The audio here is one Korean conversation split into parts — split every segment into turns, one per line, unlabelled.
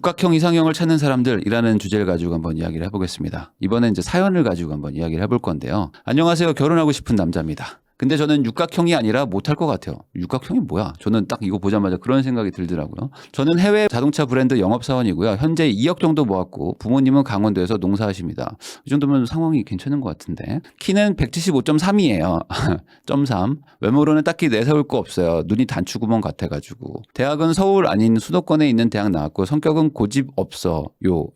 육각형 이상형을 찾는 사람들이라는 주제를 가지고 한번 이야기를 해보겠습니다. 이번엔 이제 사연을 가지고 한번 이야기를 해볼 건데요. 안녕하세요. 결혼하고 싶은 남자입니다. 근데 저는 육각형이 아니라 못할 것 같아요. 육각형이 뭐야? 저는 딱 이거 보자마자 그런 생각이 들더라고요. 저는 해외 자동차 브랜드 영업사원이고요. 현재 2억 정도 모았고 부모님은 강원도에서 농사하십니다. 이 정도면 상황이 괜찮은 것 같은데. 키는 175.3이에요. 0.3. 외모로는 딱히 내세울 거 없어요. 눈이 단추구멍 같아가지고. 대학은 서울 아닌 수도권에 있는 대학 나왔고 성격은 고집 없어.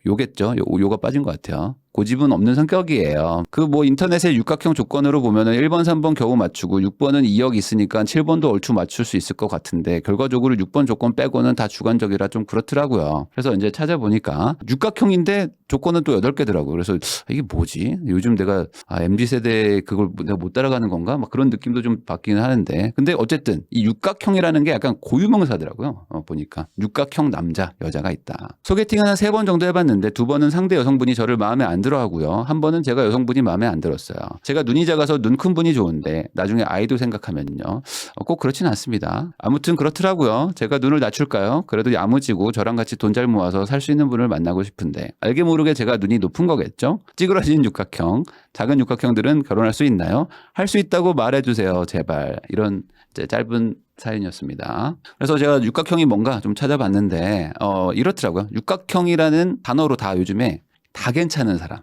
요겠죠? 요가 빠진 것 같아요. 고집은 없는 성격이에요. 그 인터넷에 육각형 조건으로 보면은 1번, 3번 겨우 맞추고 6번은 2억 있으니까 7번도 얼추 맞출 수 있을 것 같은데 결과적으로 6번 조건 빼고는 다 주관적이라 좀 그렇더라고요. 그래서 이제 찾아보니까 육각형인데 조건은 또 8개더라고요. 그래서 이게 뭐지? 요즘 내가 MZ세대 그걸 내가 못 따라가는 건가? 막 그런 느낌도 좀 받기는 하는데. 근데 어쨌든 이 육각형이라는 게 약간 고유명사더라고요. 보니까 육각형 남자, 여자가 있다. 소개팅은 한 3번 정도 해봤는데 2번은 상대 여성분이 저를 마음에 안 들어 하고요. 한 번은 제가 여성분이 마음에 안 들었어요. 제가 눈이 작아서 눈 큰 분이 좋은데 나중에 아이도 생각하면요. 꼭 그렇진 않습니다. 아무튼 그렇더라고요. 제가 눈을 낮출까요? 그래도 야무지고 저랑 같이 돈 잘 모아서 살 수 있는 분을 만나고 싶은데 알게 모르게 제가 눈이 높은 거겠죠? 찌그러진 육각형, 작은 육각형들은 결혼할 수 있나요? 할 수 있다고 말해주세요. 제발. 이런 짧은 사연이었습니다. 그래서 제가 육각형이 뭔가 좀 찾아봤는데 이렇더라고요. 육각형이라는 단어로 다 요즘에 다 괜찮은 사람,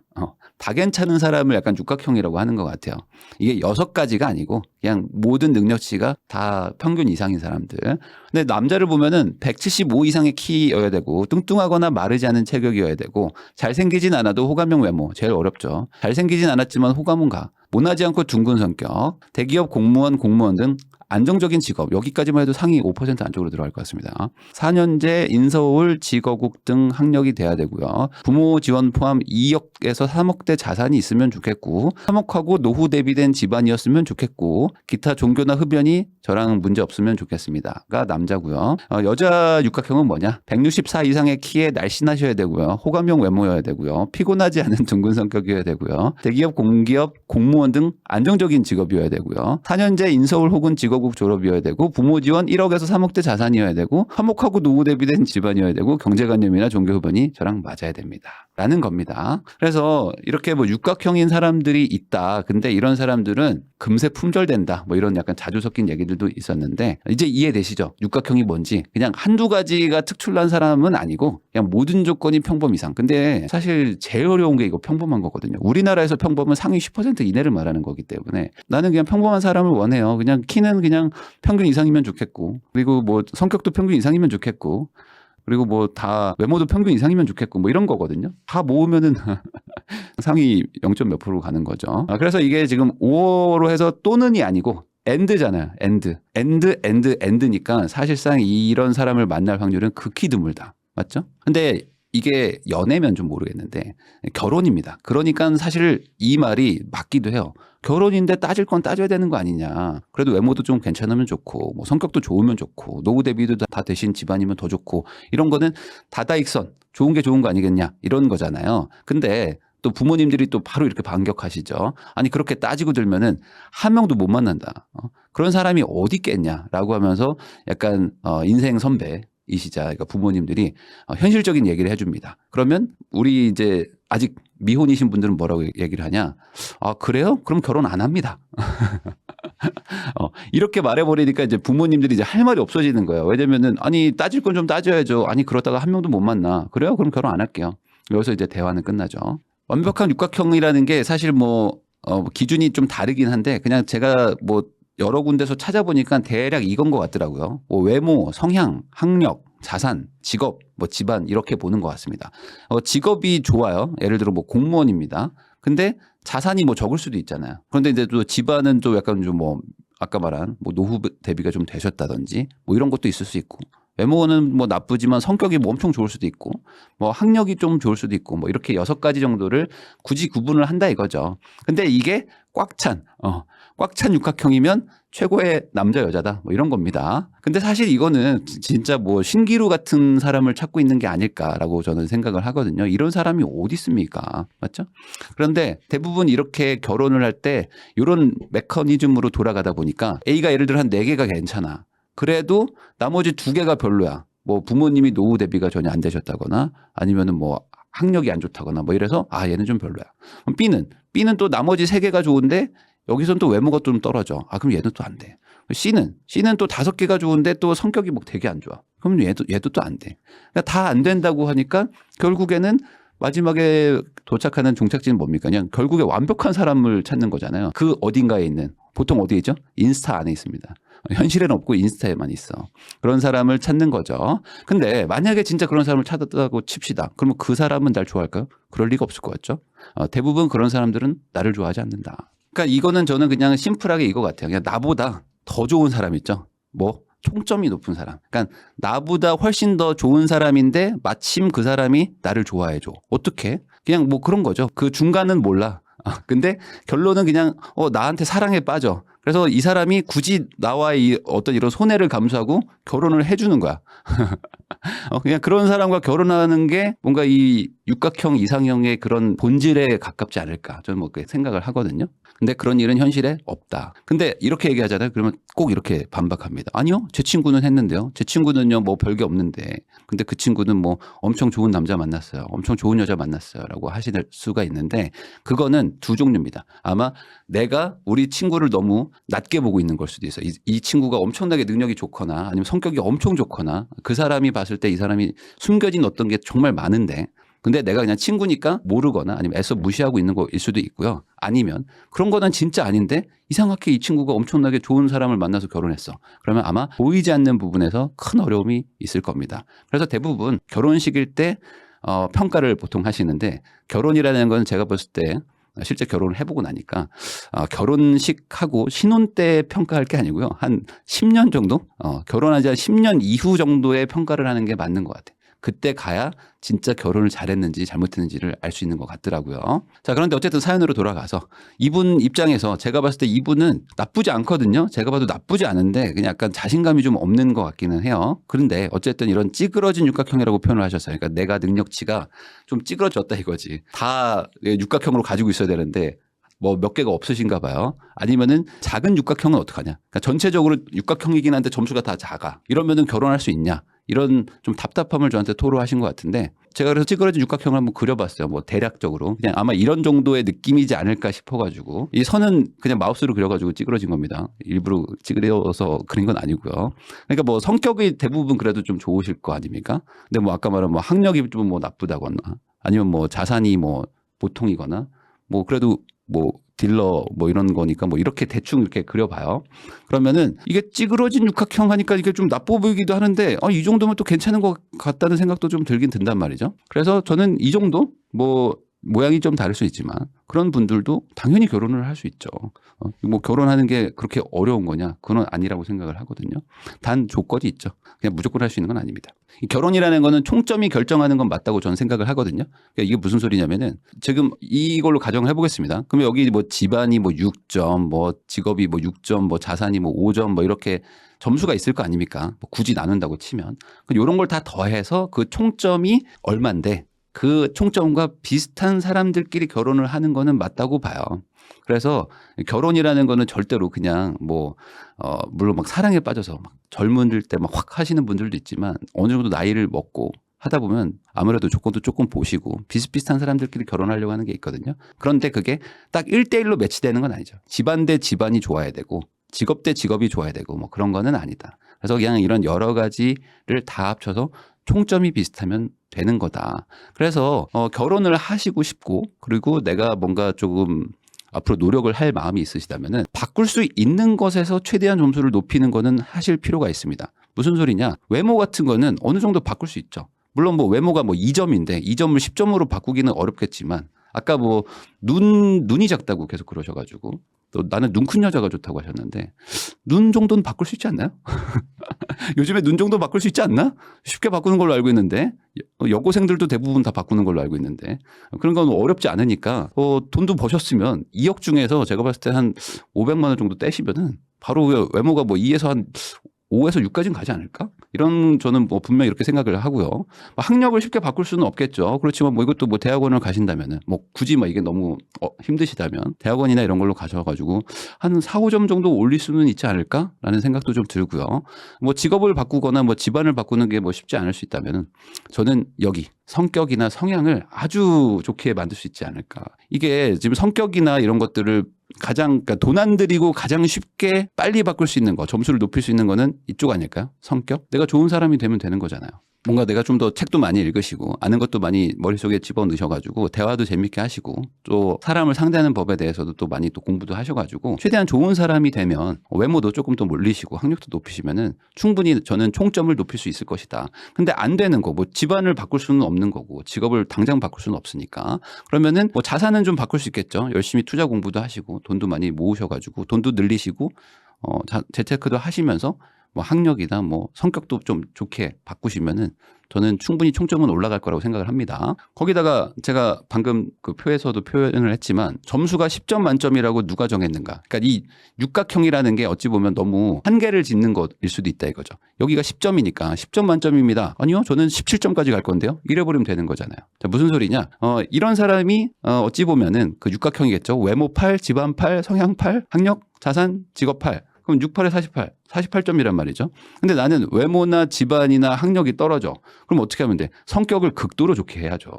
다 괜찮은 사람을 약간 육각형이라고 하는 것 같아요. 이게 6가지가 아니고 그냥 모든 능력치가 다 평균 이상인 사람들. 근데 남자를 보면은 175 이상의 키여야 되고 뚱뚱하거나 마르지 않은 체격이어야 되고 잘생기진 않아도 호감형 외모, 제일 어렵죠. 잘생기진 않았지만 호감은 가. 모나지 않고 둥근 성격, 대기업 공무원 등 안정적인 직업, 여기까지만 해도 상위 5% 안쪽으로 들어갈 것 같습니다. 4년제 인서울 직어국 등 학력이 돼야 되고요. 부모 지원 포함 2억에서 3억대 자산이 있으면 좋겠고 3억하고 노후 대비된 집안이었으면 좋겠고 기타 종교나 흡연이 저랑 문제 없으면 좋겠습니다가 남자고요. 여자 육각형은 뭐냐? 164 이상의 키에 날씬하셔야 되고요. 호감형 외모여야 되고요. 피곤하지 않은 둥근 성격이어야 되고요. 대기업 공기업 공무원 등 안정적인 직업이어야 되고요. 4년제 인서울 혹은 직어국 졸업이어야 되고 부모 지원 1억에서 3억대 자산이어야 되고 화목하고 노후 대비된 집안이어야 되고 경제관념이나 종교 흡연이 저랑 맞아야 됩니다. 라는 겁니다. 그래서 이렇게 육각형인 사람들이 있다. 근데 이런 사람들은 금세 품절된다. 이런 약간 자주 섞인 얘기들도 있었는데 이제 이해되시죠? 육각형이 뭔지. 그냥 한두 가지가 특출난 사람은 아니고 그냥 모든 조건이 평범 이상. 근데 사실 제일 어려운 게 이거 평범한 거거든요. 우리나라에서 평범은 상위 10% 이내를 말하는 거기 때문에 나는 그냥 평범한 사람을 원해요. 그냥 키는 그냥 평균 이상이면 좋겠고 그리고 성격도 평균 이상이면 좋겠고 그리고 다 외모도 평균 이상이면 좋겠고 이런 거거든요. 다 모으면은 상위 0. 몇 프로 가는 거죠. 그래서 이게 지금 5로 해서 또는이 아니고 엔드잖아요. 엔드니까 사실상 이런 사람을 만날 확률은 극히 드물다. 맞죠? 근데 이게 연애면 좀 모르겠는데 결혼입니다. 그러니까 사실 이 말이 맞기도 해요. 결혼인데 따질 건 따져야 되는 거 아니냐. 그래도 외모도 좀 괜찮으면 좋고 성격도 좋으면 좋고 노후 대비도 다 되신 집안이면 더 좋고 이런 거는 다다익선 좋은 게 좋은 거 아니겠냐 이런 거잖아요. 근데 또 부모님들이 또 바로 이렇게 반격하시죠. 아니 그렇게 따지고 들면은 한 명도 못 만난다. 그런 사람이 어디 있겠냐라고 하면서 약간 인생 선배이시자 그러니까 부모님들이 현실적인 얘기를 해줍니다. 그러면 우리 이제 아직 미혼이신 분들은 뭐라고 얘기를 하냐? 그래요? 그럼 결혼 안 합니다. 이렇게 말해버리니까 이제 부모님들이 이제 할 말이 없어지는 거예요. 왜냐면은 아니 따질 건 좀 따져야죠. 아니 그러다가 한 명도 못 만나. 그래요? 그럼 결혼 안 할게요. 여기서 이제 대화는 끝나죠. 완벽한 육각형이라는 게 사실 기준이 좀 다르긴 한데 그냥 제가 여러 군데서 찾아보니까 대략 이건 것 같더라고요. 외모, 성향, 학력, 자산, 직업, 집안 이렇게 보는 것 같습니다. 직업이 좋아요. 예를 들어 공무원입니다. 근데 자산이 적을 수도 있잖아요. 그런데 이제 또 집안은 또 약간 좀 아까 말한 노후 대비가 좀 되셨다든지 이런 것도 있을 수 있고 외모는 나쁘지만 성격이 엄청 좋을 수도 있고 학력이 좀 좋을 수도 있고 이렇게 6가지 정도를 굳이 구분을 한다 이거죠. 근데 이게 꽉 찬 육각형이면 최고의 남자 여자다 이런 겁니다. 근데 사실 이거는 진짜 신기루 같은 사람을 찾고 있는 게 아닐까라고 저는 생각을 하거든요. 이런 사람이 어디 있습니까? 맞죠? 그런데 대부분 이렇게 결혼을 할 때 이런 메커니즘으로 돌아가다 보니까 A가 예를 들어 한 4개가 괜찮아. 그래도 나머지 2개가 별로야. 뭐 부모님이 노후 대비가 전혀 안 되셨다거나 아니면은 뭐 학력이 안 좋다거나 뭐 이래서 아 얘는 좀 별로야. 그럼 B는 또 나머지 세 개가 좋은데 여기선 또 외모가 좀 떨어져. 아 그럼 얘는 또 안 돼. C는 또 5개가 좋은데 또 성격이 뭐 되게 안 좋아. 그럼 얘도 또 안 돼. 그러니까 다 안 된다고 하니까 결국에는 마지막에 도착하는 종착지는 뭡니까? 그냥 결국에 완벽한 사람을 찾는 거잖아요. 그 어딘가에 있는 보통 어디에 있죠? 인스타 안에 있습니다. 현실에는 없고 인스타에만 있어. 그런 사람을 찾는 거죠. 근데 만약에 진짜 그런 사람을 찾았다고 칩시다. 그러면 그 사람은 날 좋아할까요? 그럴 리가 없을 것 같죠. 대부분 그런 사람들은 나를 좋아하지 않는다. 그러니까 이거는 저는 그냥 심플하게 이거 같아요. 그냥 나보다 더 좋은 사람 있죠. 뭐 총점이 높은 사람. 그러니까 나보다 훨씬 더 좋은 사람인데 마침 그 사람이 나를 좋아해 줘. 어떻게? 그냥 뭐 그런 거죠. 그 중간은 몰라. 근데 결론은 그냥 나한테 사랑에 빠져. 그래서 이 사람이 굳이 나와의 어떤 이런 손해를 감수하고 결혼을 해주는 거야. 그냥 그런 사람과 결혼하는 게 뭔가 이 육각형 이상형의 그런 본질에 가깝지 않을까. 저는 뭐 그렇게 생각을 하거든요. 근데 그런 일은 현실에 없다. 근데 이렇게 얘기하잖아요. 그러면 꼭 이렇게 반박합니다. 아니요. 제 친구는 했는데요. 제 친구는요 뭐 별게 없는데. 근데 그 친구는 뭐 엄청 좋은 남자 만났어요. 엄청 좋은 여자 만났어요. 라고 하실 수가 있는데 그거는 두 종류입니다. 아마 내가 우리 친구를 너무 낮게 보고 있는 걸 수도 있어요. 이 친구가 엄청나게 능력이 좋거나 아니면 성격이 엄청 좋거나 그 사람이 봤을 때 이 사람이 숨겨진 어떤 게 정말 많은데 근데 내가 그냥 친구니까 모르거나 아니면 애써 무시하고 있는 거일 수도 있고요. 아니면 그런 거는 진짜 아닌데 이상하게 이 친구가 엄청나게 좋은 사람을 만나서 결혼했어. 그러면 아마 보이지 않는 부분에서 큰 어려움이 있을 겁니다. 그래서 대부분 결혼식일 때 평가를 보통 하시는데 결혼이라는 건 제가 봤을 때 실제 결혼을 해보고 나니까 결혼식하고 신혼 때 평가할 게 아니고요. 한 10년 정도? 결혼하지 한 10년 이후 정도의 평가를 하는 게 맞는 것 같아요. 그때 가야 진짜 결혼을 잘했는지 잘못했는지를 알 수 있는 것 같더라고요. 자, 그런데 어쨌든 사연으로 돌아가서 이분 입장에서 제가 봤을 때 이분은 나쁘지 않거든요. 제가 봐도 나쁘지 않은데 그냥 약간 자신감이 좀 없는 것 같기는 해요. 그런데 어쨌든 이런 찌그러진 육각형이라고 표현을 하셨어요. 그러니까 내가 능력치가 좀 찌그러졌다 이거지. 다 육각형으로 가지고 있어야 되는데 뭐 몇 개가 없으신가 봐요. 아니면은 작은 육각형은 어떡하냐. 그러니까 전체적으로 육각형이긴 한데 점수가 다 작아. 이러면은 결혼할 수 있냐. 이런 좀 답답함을 저한테 토로하신 것 같은데 제가 그래서 찌그러진 육각형을 한번 그려봤어요. 뭐 대략적으로 그냥 아마 이런 정도의 느낌이지 않을까 싶어가지고 이 선은 그냥 마우스로 그려가지고 찌그러진 겁니다. 일부러 찌그려서 그린 건 아니고요. 그러니까 뭐 성격이 대부분 그래도 좀 좋으실 거 아닙니까? 근데 뭐 아까 말한 뭐 학력이 좀 뭐 나쁘다거나 아니면 뭐 자산이 뭐 보통이거나 뭐 그래도 뭐 딜러 뭐 이런 거니까 뭐 이렇게 대충 이렇게 그려봐요. 그러면은 이게 찌그러진 육각형 하니까 이게 좀 나빠 보이기도 하는데 이 정도면 또 괜찮은 것 같다는 생각도 좀 들긴 든단 말이죠. 그래서 저는 이 정도 뭐 모양이 좀 다를 수 있지만 그런 분들도 당연히 결혼을 할 수 있죠. 뭐 결혼하는 게 그렇게 어려운 거냐? 그건 아니라고 생각을 하거든요. 단 조건이 있죠. 그냥 무조건 할 수 있는 건 아닙니다. 결혼이라는 거는 총점이 결정하는 건 맞다고 저는 생각을 하거든요. 그러니까 이게 무슨 소리냐면은 지금 이걸로 가정을 해보겠습니다. 그러면 여기 뭐 집안이 뭐 6점, 뭐 직업이 뭐 6점, 뭐 자산이 뭐 5점 뭐 이렇게 점수가 있을 거 아닙니까? 뭐 굳이 나눈다고 치면. 이런 걸 다 더해서 그 총점이 얼만데 그 총점과 비슷한 사람들끼리 결혼을 하는 거는 맞다고 봐요. 그래서 결혼이라는 거는 절대로 그냥 뭐 물론 막 사랑에 빠져서 막 젊은일 때 막 확 하시는 분들도 있지만 어느 정도 나이를 먹고 하다 보면 아무래도 조건도 조금 보시고 비슷비슷한 사람들끼리 결혼하려고 하는 게 있거든요. 그런데 그게 딱 1대1로 매치되는 건 아니죠. 집안 대 집안이 좋아야 되고 직업 대 직업이 좋아야 되고 뭐 그런 거는 아니다. 그래서 그냥 이런 여러 가지를 다 합쳐서 총점이 비슷하면 되는 거다. 그래서 결혼을 하시고 싶고 그리고 내가 뭔가 조금 앞으로 노력을 할 마음이 있으시다면은 바꿀 수 있는 것에서 최대한 점수를 높이는 거는 하실 필요가 있습니다. 무슨 소리냐? 외모 같은 거는 어느 정도 바꿀 수 있죠. 물론 뭐 외모가 뭐 2점인데 2점을 10점으로 바꾸기는 어렵겠지만 아까 뭐 눈이 작다고 계속 그러셔가지고 또 나는 눈 큰 여자가 좋다고 하셨는데 눈 정도는 바꿀 수 있지 않나요? 요즘에 눈 정도 바꿀 수 있지 않나? 쉽게 바꾸는 걸로 알고 있는데 여고생들도 대부분 다 바꾸는 걸로 알고 있는데 그런 건 어렵지 않으니까 돈도 버셨으면 2억 중에서 제가 봤을 때 한 500만 원 정도 떼시면은 바로 외모가 뭐 2에서 한 5에서 6까지는 가지 않을까? 이런 저는 뭐 분명히 이렇게 생각을 하고요. 뭐 학력을 쉽게 바꿀 수는 없겠죠. 그렇지만 뭐 이것도 뭐 대학원을 가신다면은 뭐 굳이 뭐 이게 너무 힘드시다면 대학원이나 이런 걸로 가셔가지고 한 4, 5점 정도 올릴 수는 있지 않을까라는 생각도 좀 들고요. 뭐 직업을 바꾸거나 뭐 집안을 바꾸는 게 뭐 쉽지 않을 수 있다면은 저는 여기 성격이나 성향을 아주 좋게 만들 수 있지 않을까. 이게 지금 성격이나 이런 것들을 가장 그러니까 돈 안 들이고 가장 쉽게 빨리 바꿀 수 있는 거, 점수를 높일 수 있는 거는 이쪽 아닐까요? 성격? 내가 좋은 사람이 되면 되는 거잖아요. 뭔가 내가 좀 더 책도 많이 읽으시고 아는 것도 많이 머릿속에 집어넣으셔가지고 대화도 재밌게 하시고 또 사람을 상대하는 법에 대해서도 또 많이 또 공부도 하셔가지고 최대한 좋은 사람이 되면 외모도 조금 더 올리시고 학력도 높이시면은 충분히 저는 총점을 높일 수 있을 것이다. 근데 안 되는 거, 뭐 집안을 바꿀 수는 없는 거고 직업을 당장 바꿀 수는 없으니까 그러면은 뭐 자산은 좀 바꿀 수 있겠죠. 열심히 투자 공부도 하시고 돈도 많이 모으셔가지고 돈도 늘리시고 재테크도 하시면서 뭐 학력이나 뭐 성격도 좀 좋게 바꾸시면은 저는 충분히 총점은 올라갈 거라고 생각을 합니다. 거기다가 제가 방금 그 표에서도 표현을 했지만 점수가 10점 만점이라고 누가 정했는가. 그러니까 이 육각형이라는 게 어찌 보면 너무 한계를 짓는 것일 수도 있다 이거죠. 여기가 10점이니까 10점 만점입니다. 아니요, 저는 17점까지 갈 건데요. 이래버리면 되는 거잖아요. 자, 무슨 소리냐. 이런 사람이 어찌 보면은 그 육각형이겠죠. 외모 8, 집안 8, 성향 8, 학력, 자산, 직업 8. 그럼 68에 48, 48점이란 말이죠. 근데 나는 외모나 집안이나 학력이 떨어져. 그럼 어떻게 하면 돼? 성격을 극도로 좋게 해야죠.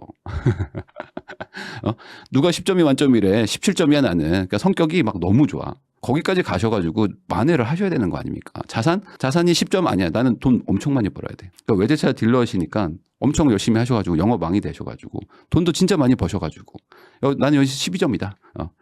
누가 10점이 만점이래. 17점이야 나는. 그러니까 성격이 막 너무 좋아. 거기까지 가셔가지고 만회를 하셔야 되는 거 아닙니까? 자산이 10점 아니야. 나는 돈 엄청 많이 벌어야 돼. 그러니까 외제차 딜러시니까 엄청 열심히 하셔가지고 영업왕이 되셔가지고 돈도 진짜 많이 버셔가지고 나는 여기 12점이다.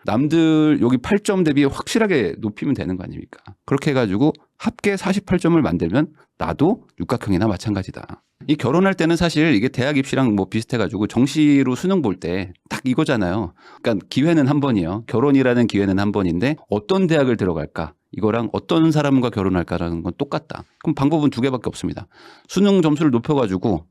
남들 여기 8점 대비 확실하게 높이면 되는 거 아닙니까? 그렇게 해가지고 합계 48점을 만들면 나도 육각형이나 마찬가지다. 이 결혼할 때는 사실 이게 대학 입시랑 뭐 비슷해가지고 정시로 수능 볼 때 딱 이거잖아요. 그러니까 기회는 한 번이에요. 결혼이라는 기회는 한 번인데 어떤 대학을 들어갈까? 이거랑 어떤 사람과 결혼할까라는 건 똑같다. 그럼 방법은 두 개밖에 없습니다. 수능 점수를 높여가지고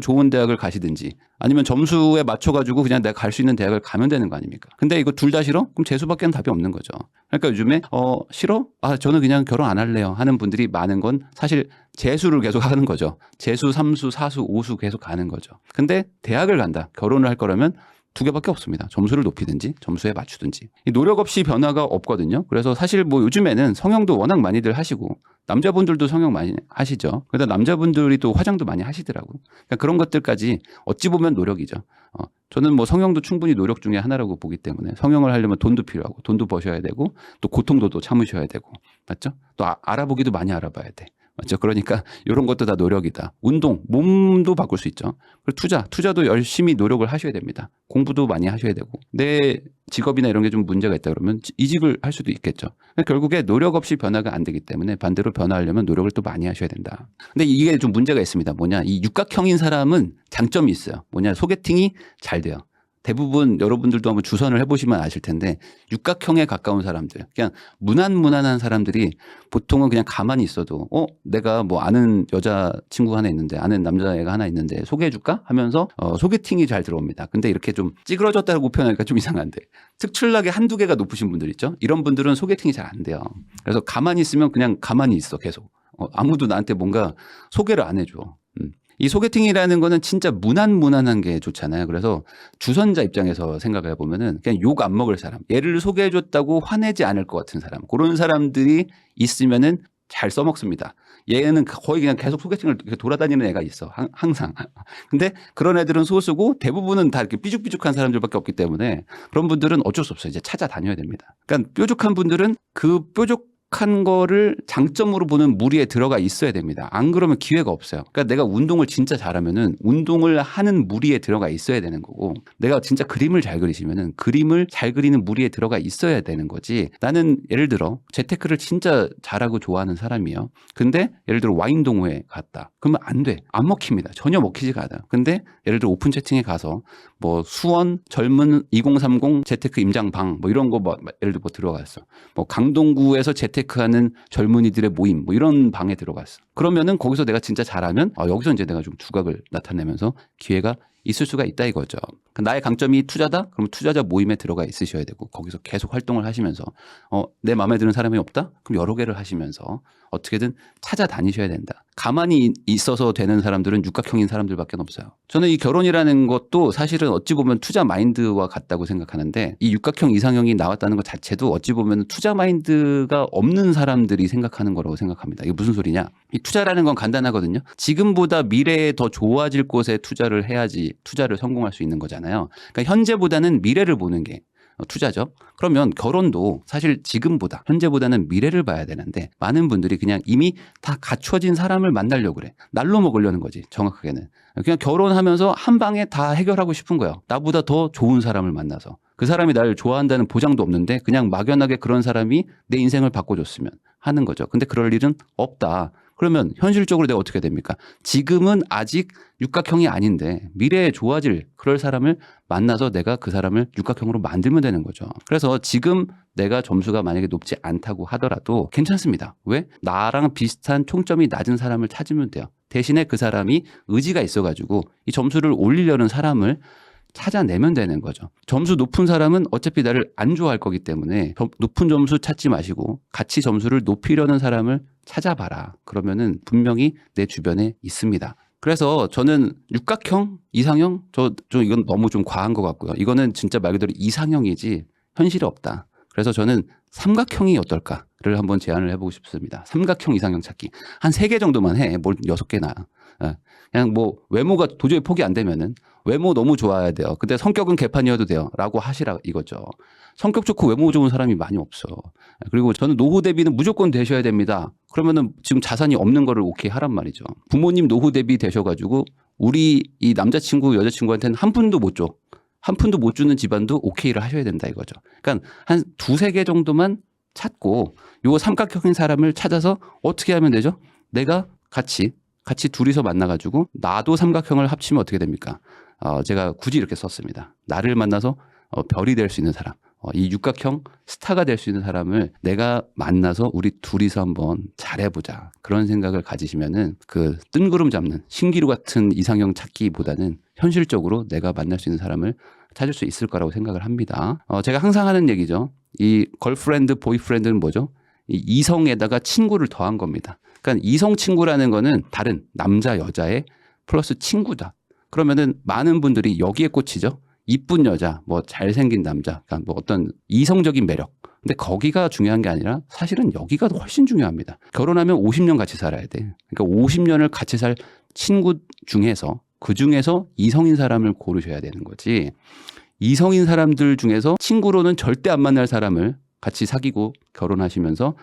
좋은 대학을 가시든지 아니면 점수에 맞춰가지고 그냥 내가 갈 수 있는 대학을 가면 되는 거 아닙니까? 근데 이거 둘 다 싫어? 그럼 재수밖에 답이 없는 거죠. 그러니까 요즘에 싫어? 저는 그냥 결혼 안 할래요 하는 분들이 많은 건 사실 재수를 계속 하는 거죠. 재수, 3수, 4수, 5수 계속 가는 거죠. 근데 대학을 간다. 결혼을 할 거라면 두 개밖에 없습니다. 점수를 높이든지 점수에 맞추든지. 노력 없이 변화가 없거든요. 그래서 사실 뭐 요즘에는 성형도 워낙 많이들 하시고 남자분들도 성형 많이 하시죠. 그러다 남자분들이 또 화장도 많이 하시더라고요. 그러니까 그런 것들까지 어찌 보면 노력이죠. 저는 뭐 성형도 충분히 노력 중에 하나라고 보기 때문에 성형을 하려면 돈도 필요하고 돈도 버셔야 되고 또 고통도 또 참으셔야 되고 맞죠? 또 알아보기도 많이 알아봐야 돼. 맞죠? 그러니까 이런 것도 다 노력이다. 운동, 몸도 바꿀 수 있죠. 그리고 투자도 열심히 노력을 하셔야 됩니다. 공부도 많이 하셔야 되고 내 직업이나 이런 게 좀 문제가 있다 그러면 이직을 할 수도 있겠죠. 결국에 노력 없이 변화가 안 되기 때문에 반대로 변화하려면 노력을 또 많이 하셔야 된다. 근데 이게 좀 문제가 있습니다. 뭐냐? 이 육각형인 사람은 장점이 있어요. 뭐냐? 소개팅이 잘 돼요. 대부분 여러분들도 한번 주선을 해보시면 아실 텐데 육각형에 가까운 사람들 그냥 무난무난한 사람들이 보통은 그냥 가만히 있어도 내가 뭐 아는 여자친구가 하나 있는데 아는 남자애가 하나 있는데 소개해줄까 하면서 소개팅이 잘 들어옵니다. 근데 이렇게 좀 찌그러졌다고 표현하니까 좀 이상한데 특출나게 한두 개가 높으신 분들 있죠. 이런 분들은 소개팅이 잘 안 돼요. 그래서 가만히 있으면 그냥 가만히 있어 계속. 아무도 나한테 뭔가 소개를 안 해줘. 이 소개팅이라는 거는 진짜 무난무난한 게 좋잖아요. 그래서 주선자 입장에서 생각을 해보면은 그냥 욕 안 먹을 사람, 얘를 소개해줬다고 화내지 않을 것 같은 사람, 그런 사람들이 있으면은 잘 써먹습니다. 얘는 거의 그냥 계속 소개팅을 이렇게 돌아다니는 애가 있어. 항상. 근데 그런 애들은 소수고 대부분은 다 이렇게 삐죽삐죽한 사람들밖에 없기 때문에 그런 분들은 어쩔 수 없어요. 이제 찾아다녀야 됩니다. 그러니까 뾰족한 분들은 그 뾰족한 거를 장점으로 보는 무리에 들어가 있어야 됩니다. 안 그러면 기회가 없어요. 그러니까 내가 운동을 진짜 잘하면은 운동을 하는 무리에 들어가 있어야 되는 거고 내가 진짜 그림을 잘 그리시면은 그림을 잘 그리는 무리에 들어가 있어야 되는 거지. 나는 예를 들어 재테크를 진짜 잘하고 좋아하는 사람이에요. 근데 예를 들어 와인 동호회 갔다. 그러면 안 돼. 안 먹힙니다. 전혀 먹히지가 않아요. 근데 예를 들어 오픈 채팅에 가서 뭐 수원 젊은 2030 재테크 임장방 뭐 이런 거 뭐 예를 들어 뭐 들어갔어. 뭐 강동구에서 재테크하는 젊은이들의 모임 뭐 이런 방에 들어갔어. 그러면은 거기서 내가 진짜 잘하면 여기서 이제 내가 좀 두각을 나타내면서 기회가 있을 수가 있다 이거죠. 나의 강점이 투자다? 그럼 투자자 모임에 들어가 있으셔야 되고 거기서 계속 활동을 하시면서 내 마음에 드는 사람이 없다? 그럼 여러 개를 하시면서 어떻게든 찾아다니셔야 된다. 가만히 있어서 되는 사람들은 육각형인 사람들밖에 없어요. 저는 이 결혼이라는 것도 사실은 어찌 보면 투자 마인드와 같다고 생각하는데 이 육각형 이상형이 나왔다는 것 자체도 어찌 보면 투자 마인드가 없는 사람들이 생각하는 거라고 생각합니다. 이게 무슨 소리냐? 이 투자라는 건 간단하거든요. 지금보다 미래에 더 좋아질 곳에 투자를 해야지 투자를 성공할 수 있는 거잖아요. 그러니까 현재보다는 미래를 보는 게 투자죠. 그러면 결혼도 사실 지금보다 현재보다는 미래를 봐야 되는데 많은 분들이 그냥 이미 다 갖춰진 사람을 만나려고 그래. 날로 먹으려는 거지 정확하게는. 그냥 결혼하면서 한 방에 다 해결하고 싶은 거예요. 나보다 더 좋은 사람을 만나서. 그 사람이 나를 좋아한다는 보장도 없는데 그냥 막연하게 그런 사람이 내 인생을 바꿔줬으면 하는 거죠. 근데 그럴 일은 없다. 그러면 현실적으로 내가 어떻게 됩니까? 지금은 아직 육각형이 아닌데 미래에 좋아질 그럴 사람을 만나서 내가 그 사람을 육각형으로 만들면 되는 거죠. 그래서 지금 내가 점수가 만약에 높지 않다고 하더라도 괜찮습니다. 왜? 나랑 비슷한 총점이 낮은 사람을 찾으면 돼요. 대신에 그 사람이 의지가 있어가지고 이 점수를 올리려는 사람을 찾아내면 되는 거죠. 점수 높은 사람은 어차피 나를 안 좋아할 거기 때문에 높은 점수 찾지 마시고 같이 점수를 높이려는 사람을 찾아봐라. 그러면은 분명히 내 주변에 있습니다. 그래서 저는 육각형, 이상형 저 이건 너무 좀 과한 것 같고요. 이거는 진짜 말 그대로 이상형이지 현실이 없다. 그래서 저는 삼각형이 어떨까를 한번 제안을 해보고 싶습니다. 삼각형 이상형 찾기. 한 3개 정도만 해. 뭘 6개나. 그냥 뭐 외모가 도저히 포기 안 되면은 외모 너무 좋아야 돼요. 근데 성격은 개판이어도 돼요. 라고 하시라 이거죠. 성격 좋고 외모 좋은 사람이 많이 없어. 그리고 저는 노후 대비는 무조건 되셔야 됩니다. 그러면은 지금 자산이 없는 거를 오케이 하란 말이죠. 부모님 노후 대비 되셔가지고 우리 이 남자친구 여자친구한테는 한 푼도 못 줘. 한 푼도 못 주는 집안도 오케이를 하셔야 된다 이거죠. 그러니까 한 2-3개 정도만 찾고 요 삼각형인 사람을 찾아서 어떻게 하면 되죠? 내가 같이 둘이서 만나가지고 나도 삼각형을 합치면 어떻게 됩니까? 제가 굳이 이렇게 썼습니다. 나를 만나서 별이 될 수 있는 사람, 이 육각형 스타가 될 수 있는 사람을 내가 만나서 우리 둘이서 한번 잘해보자. 그런 생각을 가지시면은 그 뜬구름 잡는 신기루 같은 이상형 찾기보다는 현실적으로 내가 만날 수 있는 사람을 찾을 수 있을 거라고 생각을 합니다. 제가 항상 하는 얘기죠. 이 걸프렌드, 보이프렌드는 뭐죠? 이 이성에다가 친구를 더한 겁니다. 그러니까 이성 친구라는 거는 다른 남자, 여자의 플러스 친구다. 그러면은 많은 분들이 여기에 꽂히죠. 이쁜 여자, 뭐 잘생긴 남자, 그러니까 뭐 어떤 이성적인 매력. 근데 거기가 중요한 게 아니라 사실은 여기가 훨씬 중요합니다. 결혼하면 50년 같이 살아야 돼. 그러니까 50년을 같이 살 친구 중에서 그 중에서 이성인 사람을 고르셔야 되는 거지. 이성인 사람들 중에서 친구로는 절대 안 만날 사람을 같이 사귀고 결혼하시면서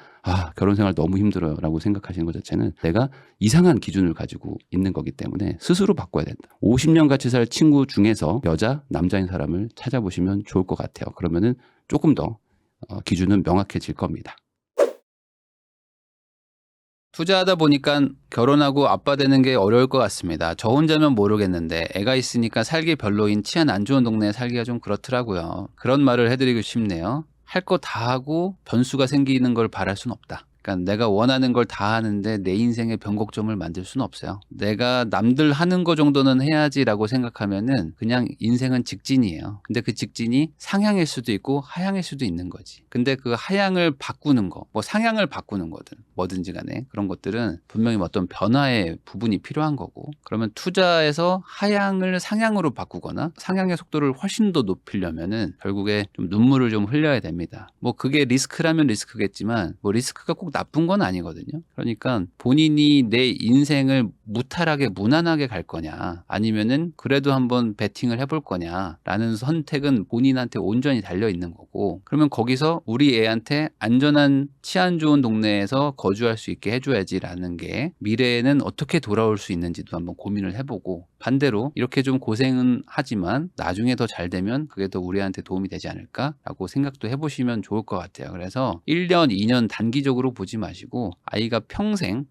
결혼 생활 너무 힘들어요 라고 생각하시는 것 자체는 내가 이상한 기준을 가지고 있는 거기 때문에 스스로 바꿔야 된다. 50년 같이 살 친구 중에서 여자, 남자인 사람을 찾아보시면 좋을 것 같아요. 그러면은 조금 더 기준은 명확해질 겁니다. 투자하다 보니까 결혼하고 아빠 되는 게 어려울 것 같습니다. 저 혼자면 모르겠는데 애가 있으니까 살기 별로인 치안 안 좋은 동네에 살기가 좀 그렇더라고요. 그런 말을 해드리고 싶네요. 할 거 다 하고 변수가 생기는 걸 바랄 순 없다. 그러니까 내가 원하는 걸 다 하는데 내 인생의 변곡점을 만들 수는 없어요. 내가 남들 하는 거 정도는 해야지라고 생각하면은 그냥 인생은 직진이에요. 근데 그 직진이 상향일 수도 있고 하향일 수도 있는 거지. 근데 그 하향을 바꾸는 거, 뭐 상향을 바꾸는 거든 뭐든지 간에 그런 것들은 분명히 어떤 변화의 부분이 필요한 거고, 그러면 투자에서 하향을 상향으로 바꾸거나 상향의 속도를 훨씬 더 높이려면은 결국에 좀 눈물을 좀 흘려야 됩니다. 뭐 그게 리스크라면 리스크겠지만 뭐 리스크가 꼭 나쁜 건 아니거든요. 그러니까 본인이 내 인생을 무탈하게 무난하게 갈 거냐 아니면은 그래도 한번 베팅을 해볼 거냐라는 선택은 본인한테 온전히 달려 있는 거고, 그러면 거기서 우리 애한테 안전한 치안 좋은 동네에서 거주할 수 있게 해줘야지라는 게 미래에는 어떻게 돌아올 수 있는지도 한번 고민을 해보고, 반대로 이렇게 좀 고생은 하지만 나중에 더 잘 되면 그게 더 우리한테 도움이 되지 않을까라고 생각도 해보시면 좋을 것 같아요. 그래서 1년, 2년 단기적으로 보지 마시고 아이가 평생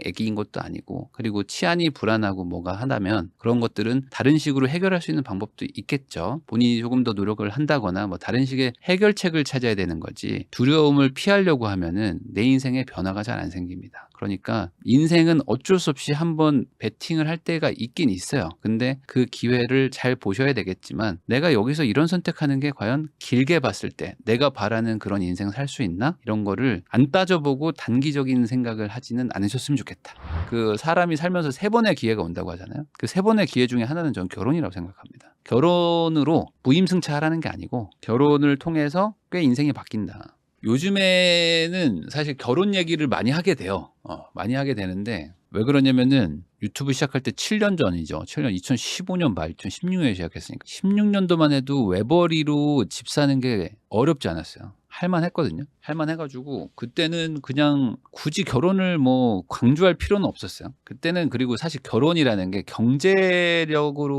애기인 것도 아니고, 그리고 치안이 불안하고 뭐가 하다면 그런 것들은 다른 식으로 해결할 수 있는 방법도 있겠죠. 본인이 조금 더 노력을 한다거나 뭐 다른 식의 해결책을 찾아야 되는 거지, 두려움을 피하려고 하면은 내 인생에 변화가 잘 안 생깁니다. 그러니까 인생은 어쩔 수 없이 한번 베팅을 할 때가 있긴 있어요. 근데 그 기회를 잘 보셔야 되겠지만 내가 여기서 이런 선택하는 게 과연 길게 봤을 때 내가 바라는 그런 인생 살 수 있나? 이런 거를 안 따져보고 단기적인 생각을 하지는 않으셨으면 좋겠다. 그 사람이 살면서 3번의 기회가 온다고 하잖아요. 그 3번의 기회 중에 하나는 전 결혼이라고 생각합니다. 결혼으로 무임승차하라는 게 아니고 결혼을 통해서 꽤 인생이 바뀐다. 요즘에는 사실 결혼 얘기를 많이 하게 돼요. 많이 하게 되는데 왜 그러냐면은 유튜브 시작할 때 7년 전이죠. 7년 2015년 말 2016년에 시작했으니까 16년도만 해도 외벌이로 집 사는 게 어렵지 않았어요. 할만했거든요. 할만해가지고 그때는 그냥 굳이 결혼을 뭐 강조할 필요는 없었어요. 그때는 그리고 사실 결혼이라는 게 경제력으로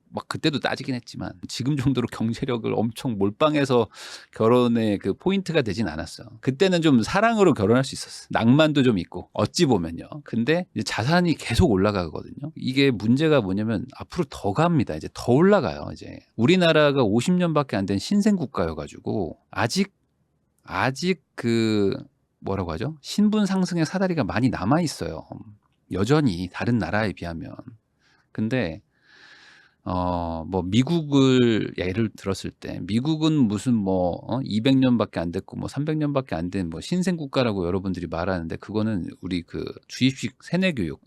막 그때도 따지긴 했지만 지금 정도로 경제력을 엄청 몰빵해서 결혼의 그 포인트가 되진 않았어요. 그때는 좀 사랑으로 결혼할 수 있었어요. 낭만도 좀 있고 어찌 보면요. 근데 이제 자산이 계속 올라가거든요. 이게 문제가 뭐냐면 앞으로 더 갑니다. 이제 더 올라가요. 이제 우리나라가 50년밖에 안 된 신생 국가여가지고 아직 그 뭐라고 하죠? 신분 상승의 사다리가 많이 남아 있어요. 여전히 다른 나라에 비하면. 근데 뭐 미국을 예를 들었을 때 미국은 무슨 뭐 200년밖에 안 됐고 뭐 300년밖에 안 된 뭐 신생 국가라고 여러분들이 말하는데 그거는 우리 그 주입식 세뇌 교육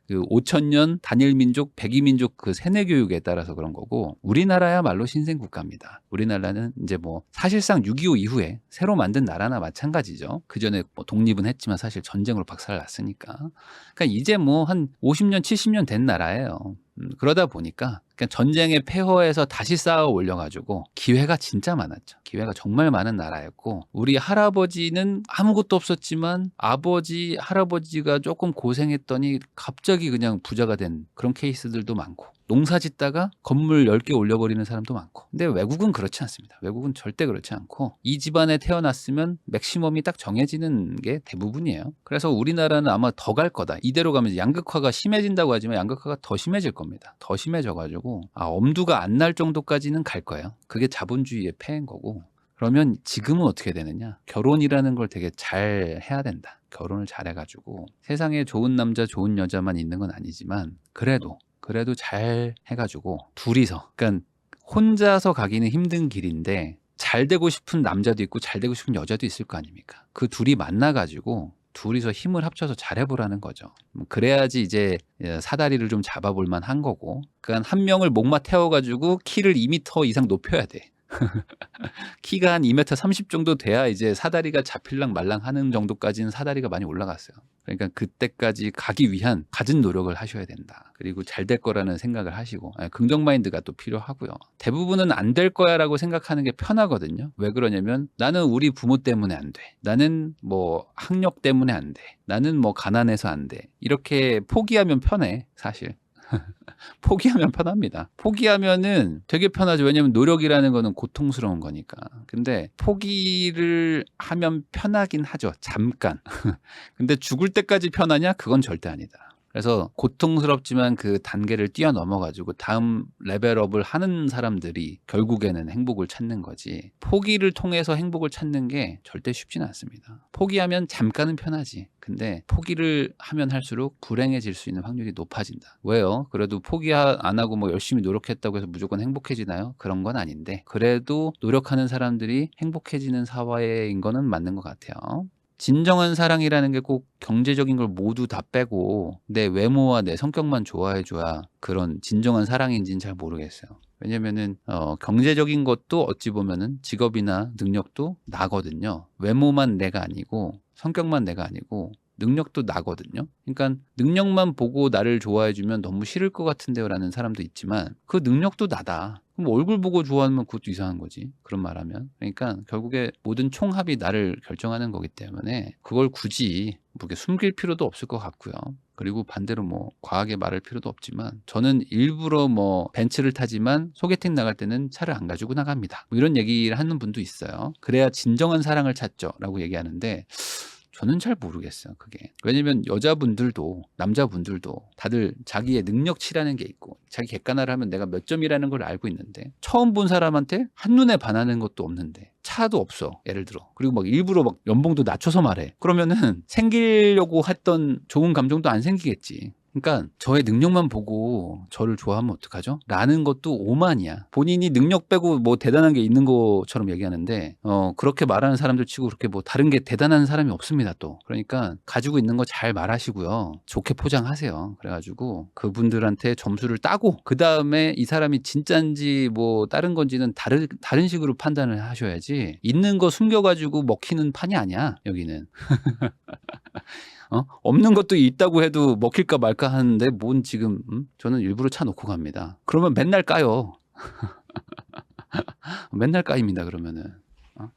그 5,000년 단일 민족, 백이 민족 그 세뇌 교육에 따라서 그런 거고 우리나라야말로 신생 국가입니다. 우리나라는 이제 뭐 사실상 6.25 이후에 새로 만든 나라나 마찬가지죠. 그 전에 뭐 독립은 했지만 사실 전쟁으로 박살 났으니까. 그러니까 이제 뭐 한 50년, 70년 된 나라예요. 그러다 보니까 그냥 전쟁의 폐허에서 다시 쌓아 올려가지고 기회가 진짜 많았죠. 기회가 정말 많은 나라였고 우리 할아버지는 아무것도 없었지만 아버지, 할아버지가 조금 고생했더니 갑자기 그냥 부자가 된 그런 케이스들도 많고 농사 짓다가 건물 10개 올려버리는 사람도 많고 근데 외국은 그렇지 않습니다. 외국은 절대 그렇지 않고 이 집안에 태어났으면 맥시멈이 딱 정해지는 게 대부분이에요. 그래서 우리나라는 아마 더 갈 거다. 이대로 가면 양극화가 심해진다고 하지만 양극화가 더 심해질 겁니다. 더 심해져가지고 엄두가 안 날 정도까지는 갈 거예요. 그게 자본주의의 폐해인 거고 그러면 지금은 어떻게 되느냐? 결혼이라는 걸 되게 잘 해야 된다. 결혼을 잘 해가지고 세상에 좋은 남자 좋은 여자만 있는 건 아니지만 그래도 잘 해가지고 둘이서 그러니까 혼자서 가기는 힘든 길인데 잘 되고 싶은 남자도 있고 잘 되고 싶은 여자도 있을 거 아닙니까? 그 둘이 만나가지고 둘이서 힘을 합쳐서 잘해보라는 거죠. 그래야지 이제 사다리를 좀 잡아볼 만한 거고 그러니까 한 명을 목마 태워가지고 키를 2m 이상 높여야 돼. 키가 한 2m 30 정도 돼야 이제 사다리가 잡힐랑 말랑 하는 정도까지는 사다리가 많이 올라갔어요. 그러니까 그때까지 가기 위한 갖은 노력을 하셔야 된다. 그리고 잘 될 거라는 생각을 하시고 긍정 마인드가 또 필요하고요. 대부분은 안 될 거야라고 생각하는 게 편하거든요. 왜 그러냐면 나는 우리 부모 때문에 안 돼. 나는 뭐 학력 때문에 안 돼. 나는 뭐 가난해서 안 돼. 이렇게 포기하면 편해 사실. 포기하면 편합니다. 포기하면은 되게 편하죠. 왜냐면 노력이라는 거는 고통스러운 거니까. 근데 포기를 하면 편하긴 하죠. 잠깐. 근데 죽을 때까지 편하냐? 그건 절대 아니다. 그래서 고통스럽지만 그 단계를 뛰어넘어 가지고 다음 레벨업을 하는 사람들이 결국에는 행복을 찾는 거지. 포기를 통해서 행복을 찾는 게 절대 쉽지는 않습니다. 포기하면 잠깐은 편하지. 근데 포기를 하면 할수록 불행해질 수 있는 확률이 높아진다. 왜요? 그래도 포기 안 하고 뭐 열심히 노력했다고 해서 무조건 행복해지나요? 그런 건 아닌데 그래도 노력하는 사람들이 행복해지는 사회인 거는 맞는 것 같아요. 진정한 사랑이라는 게 꼭 경제적인 걸 모두 다 빼고 내 외모와 내 성격만 좋아해줘야 그런 진정한 사랑인지는 잘 모르겠어요. 왜냐면은 경제적인 것도 어찌 보면은 직업이나 능력도 나거든요. 외모만 내가 아니고 성격만 내가 아니고 능력도 나거든요. 그러니까 능력만 보고 나를 좋아해주면 너무 싫을 것 같은데요 라는 사람도 있지만 그 능력도 나다. 그럼 얼굴 보고 좋아하면 그것도 이상한 거지. 그런 말하면. 그러니까 결국에 모든 총합이 나를 결정하는 거기 때문에 그걸 굳이 뭐 이렇게 숨길 필요도 없을 것 같고요. 그리고 반대로 뭐 과하게 말할 필요도 없지만 저는 일부러 뭐 벤츠를 타지만 소개팅 나갈 때는 차를 안 가지고 나갑니다. 뭐 이런 얘기를 하는 분도 있어요. 그래야 진정한 사랑을 찾죠 라고 얘기하는데 저는 잘 모르겠어요. 그게. 왜냐면 여자분들도 남자분들도 다들 자기의 능력치라는 게 있고 자기 객관화를 하면 내가 몇 점이라는 걸 알고 있는데 처음 본 사람한테 한눈에 반하는 것도 없는데 차도 없어. 예를 들어. 그리고 막 일부러 막 연봉도 낮춰서 말해. 그러면은 생기려고 했던 좋은 감정도 안 생기겠지. 그러니까 저의 능력만 보고 저를 좋아하면 어떡하죠? 라는 것도 오만이야. 본인이 능력 빼고 뭐 대단한 게 있는 것처럼 얘기하는데 그렇게 말하는 사람들 치고 그렇게 뭐 다른 게 대단한 사람이 없습니다 또. 그러니까 가지고 있는 거 잘 말하시고요. 좋게 포장하세요. 그래가지고 그분들한테 점수를 따고 그 다음에 이 사람이 진짠지 뭐 다른 건지는 다른 식으로 판단을 하셔야지 있는 거 숨겨가지고 먹히는 판이 아니야 여기는. 없는 것도 있다고 해도 먹힐까 말까 하는데 뭔 지금 저는 일부러 차 놓고 갑니다. 그러면 맨날 까요. 맨날 까입니다. 그러면은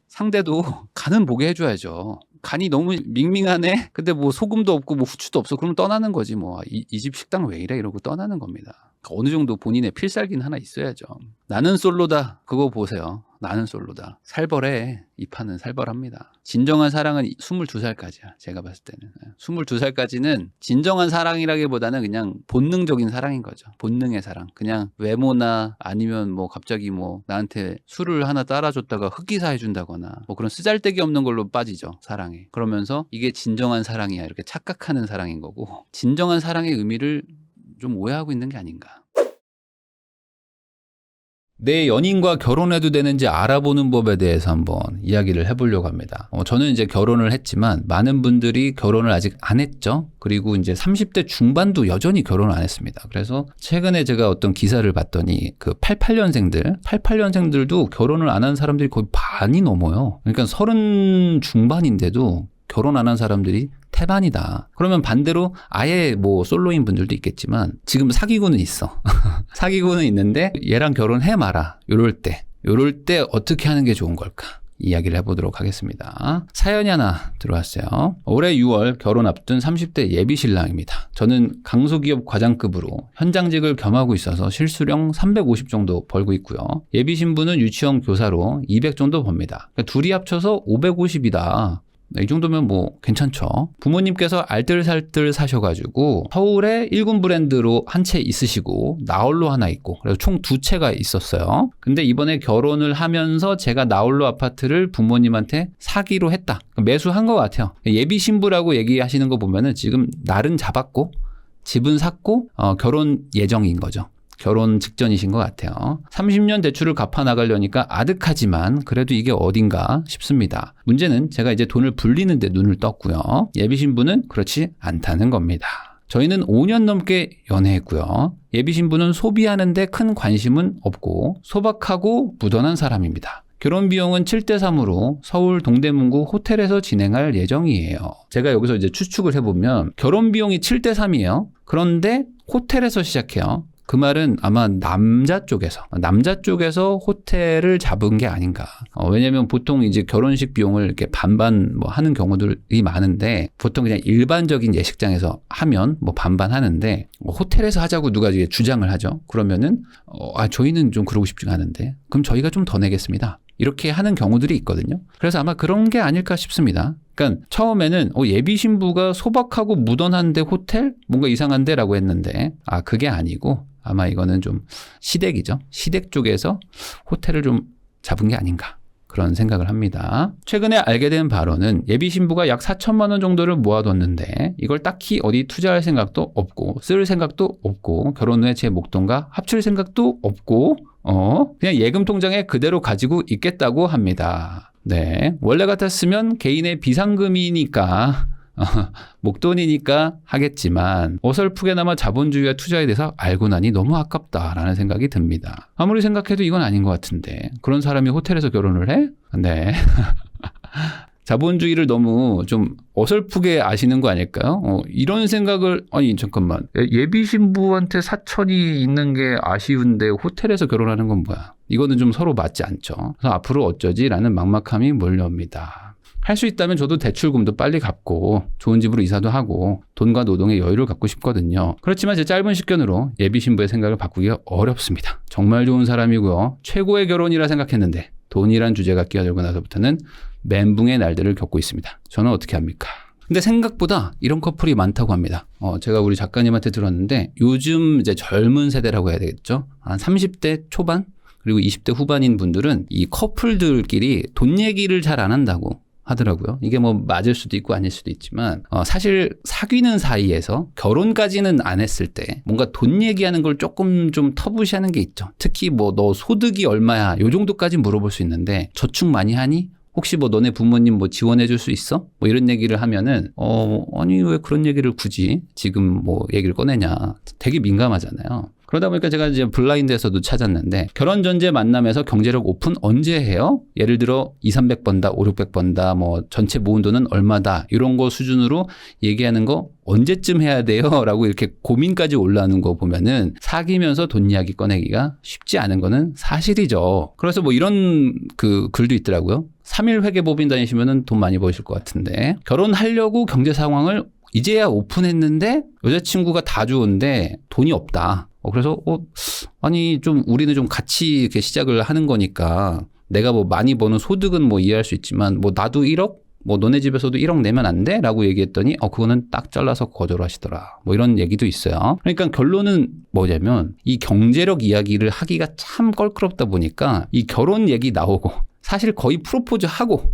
상대도 간은 보게 해줘야죠. 간이 너무 밍밍하네. 근데 뭐 소금도 없고 뭐 후추도 없어. 그러면 떠나는 거지 뭐. 이 집 식당 왜 이래 이러고 떠나는 겁니다. 그러니까 어느 정도 본인의 필살기는 하나 있어야죠. 나는 솔로다. 그거 보세요. 나는 솔로다. 살벌해. 이 판은 살벌합니다. 진정한 사랑은 22살까지야. 제가 봤을 때는. 22살까지는 진정한 사랑이라기보다는 그냥 본능적인 사랑인 거죠. 본능의 사랑. 그냥 외모나 아니면 뭐 갑자기 뭐 나한테 술을 하나 따라줬다가 흑기사 해준다거나 뭐 그런 쓰잘데기 없는 걸로 빠지죠. 사랑에. 그러면서 이게 진정한 사랑이야. 이렇게 착각하는 사랑인 거고 진정한 사랑의 의미를 좀 오해하고 있는 게 아닌가. 내 연인과 결혼해도 되는지 알아보는 법에 대해서 한번 이야기를 해보려고 합니다. 저는 이제 결혼을 했지만 많은 분들이 결혼을 아직 안 했죠. 그리고 이제 30대 중반도 여전히 결혼을 안 했습니다. 그래서 최근에 제가 어떤 기사를 봤더니 그 88년생들도 결혼을 안 한 사람들이 거의 반이 넘어요. 그러니까 30 중반인데도 결혼 안 한 사람들이 태반이다. 그러면 반대로 아예 뭐 솔로인 분들도 있겠지만 지금 사귀고는 있어. 사귀고는 있는데 얘랑 결혼해 마라. 요럴 때 어떻게 하는 게 좋은 걸까? 이야기를 해보도록 하겠습니다. 사연이 하나 들어왔어요. 올해 6월 결혼 앞둔 30대 예비 신랑입니다. 저는 강소기업 과장급으로 현장직을 겸하고 있어서 실수령 350 정도 벌고 있고요. 예비 신부는 유치원 교사로 200 정도 법니다. 그러니까 둘이 합쳐서 550이다. 이 정도면 뭐 괜찮죠. 부모님께서 알뜰살뜰 사셔가지고 서울에 1군 브랜드로 한 채 있으시고 나홀로 하나 있고 그래서 총 2채가 있었어요. 근데 이번에 결혼을 하면서 제가 나홀로 아파트를 부모님한테 사기로 했다. 매수한 것 같아요. 예비 신부라고 얘기하시는 거 보면은 지금 날은 잡았고 집은 샀고 결혼 예정인 거죠. 결혼 직전이신 것 같아요. 30년 대출을 갚아 나가려니까 아득하지만 그래도 이게 어딘가 싶습니다. 문제는 제가 이제 돈을 불리는데 눈을 떴고요. 예비 신부는 그렇지 않다는 겁니다. 저희는 5년 넘게 연애했고요. 예비 신부는 소비하는데 큰 관심은 없고 소박하고 무던한 사람입니다. 결혼 비용은 7대3으로 서울 동대문구 호텔에서 진행할 예정이에요. 제가 여기서 이제 추측을 해보면 결혼 비용이 7대3이에요. 그런데 호텔에서 시작해요. 그 말은 아마 남자 쪽에서 호텔을 잡은 게 아닌가. 왜냐면 보통 이제 결혼식 비용을 이렇게 반반 뭐 하는 경우들이 많은데 보통 그냥 일반적인 예식장에서 하면 뭐 반반 하는데 뭐 호텔에서 하자고 누가 이제 주장을 하죠. 그러면은 저희는 좀 그러고 싶지가 않은데 그럼 저희가 좀 더 내겠습니다. 이렇게 하는 경우들이 있거든요. 그래서 아마 그런 게 아닐까 싶습니다. 그러니까 처음에는 예비 신부가 소박하고 무던한데 호텔? 뭔가 이상한데 라고 했는데 그게 아니고 아마 이거는 좀 시댁이죠. 시댁 쪽에서 호텔을 좀 잡은 게 아닌가. 그런 생각을 합니다. 최근에 알게 된 바로는 예비 신부가 약 4천만 원 정도를 모아뒀는데 이걸 딱히 어디 투자할 생각도 없고 쓸 생각도 없고 결혼 후에 제 목돈과 합칠 생각도 없고 그냥 예금 통장에 그대로 가지고 있겠다고 합니다. 네, 원래 같았으면 개인의 비상금이니까 목돈이니까 하겠지만 어설프게나마 자본주의와 투자에 대해서 알고 나니 너무 아깝다라는 생각이 듭니다. 아무리 생각해도 이건 아닌 것 같은데 그런 사람이 호텔에서 결혼을 해? 네. 자본주의를 너무 좀 어설프게 아시는 거 아닐까요? 이런 생각을 잠깐만 예비 신부한테 사천이 있는 게 아쉬운데 호텔에서 결혼하는 건 뭐야? 이거는 좀 서로 맞지 않죠. 그래서 앞으로 어쩌지라는 막막함이 몰려옵니다. 할 수 있다면 저도 대출금도 빨리 갚고 좋은 집으로 이사도 하고 돈과 노동의 여유를 갖고 싶거든요. 그렇지만 제 짧은 식견으로 예비 신부의 생각을 바꾸기가 어렵습니다. 정말 좋은 사람이고요. 최고의 결혼이라 생각했는데 돈이란 주제가 끼어들고 나서부터는 멘붕의 날들을 겪고 있습니다. 저는 어떻게 합니까?
근데 생각보다 이런 커플이 많다고 합니다. 제가 우리 작가님한테 들었는데 요즘 이제 젊은 세대라고 해야 되겠죠. 한 30대 초반 그리고 20대 후반인 분들은 이 커플들끼리 돈 얘기를 잘 안 한다고 하더라고요. 이게 뭐 맞을 수도 있고 아닐 수도 있지만 사실 사귀는 사이에서 결혼까지는 안 했을 때 뭔가 돈 얘기하는 걸 조금 좀 터부시하는 게 있죠. 특히 뭐 너 소득이 얼마야 요 정도까지 물어볼 수 있는데 저축 많이 하니? 혹시 뭐 너네 부모님 뭐 지원해 줄 수 있어? 뭐 이런 얘기를 하면은 아니 왜 그런 얘기를 굳이 지금 뭐 얘기를 꺼내냐. 되게 민감하잖아요. 그러다 보니까 제가 이제 블라인드에서도 찾았는데 결혼 전제 만남에서 경제력 오픈 언제 해요? 예를 들어 200, 300 번다, 500, 600 번다, 뭐 전체 모은 돈은 얼마다 이런 거 수준으로 얘기하는 거 언제쯤 해야 돼요? 라고 이렇게 고민까지 올라오는 거 보면은 사귀면서 돈 이야기 꺼내기가 쉽지 않은 거는 사실이죠. 그래서 뭐 이런 그 글도 있더라고요. 3일 회계법인 다니시면은 돈 많이 버실 것 같은데 결혼하려고 경제 상황을 이제야 오픈했는데 여자친구가 다 좋은데 돈이 없다. 그래서 아니 좀 우리는 좀 같이 이렇게 시작을 하는 거니까 내가 뭐 많이 버는 소득은 뭐 이해할 수 있지만 뭐 나도 1억 뭐 너네 집에서도 1억 내면 안 돼? 라고 얘기했더니 그거는 딱 잘라서 거절하시더라. 뭐 이런 얘기도 있어요. 그러니까 결론은 뭐냐면 이 경제력 이야기를 하기가 참 껄끄럽다 보니까 이 결혼 얘기 나오고 사실 거의 프로포즈 하고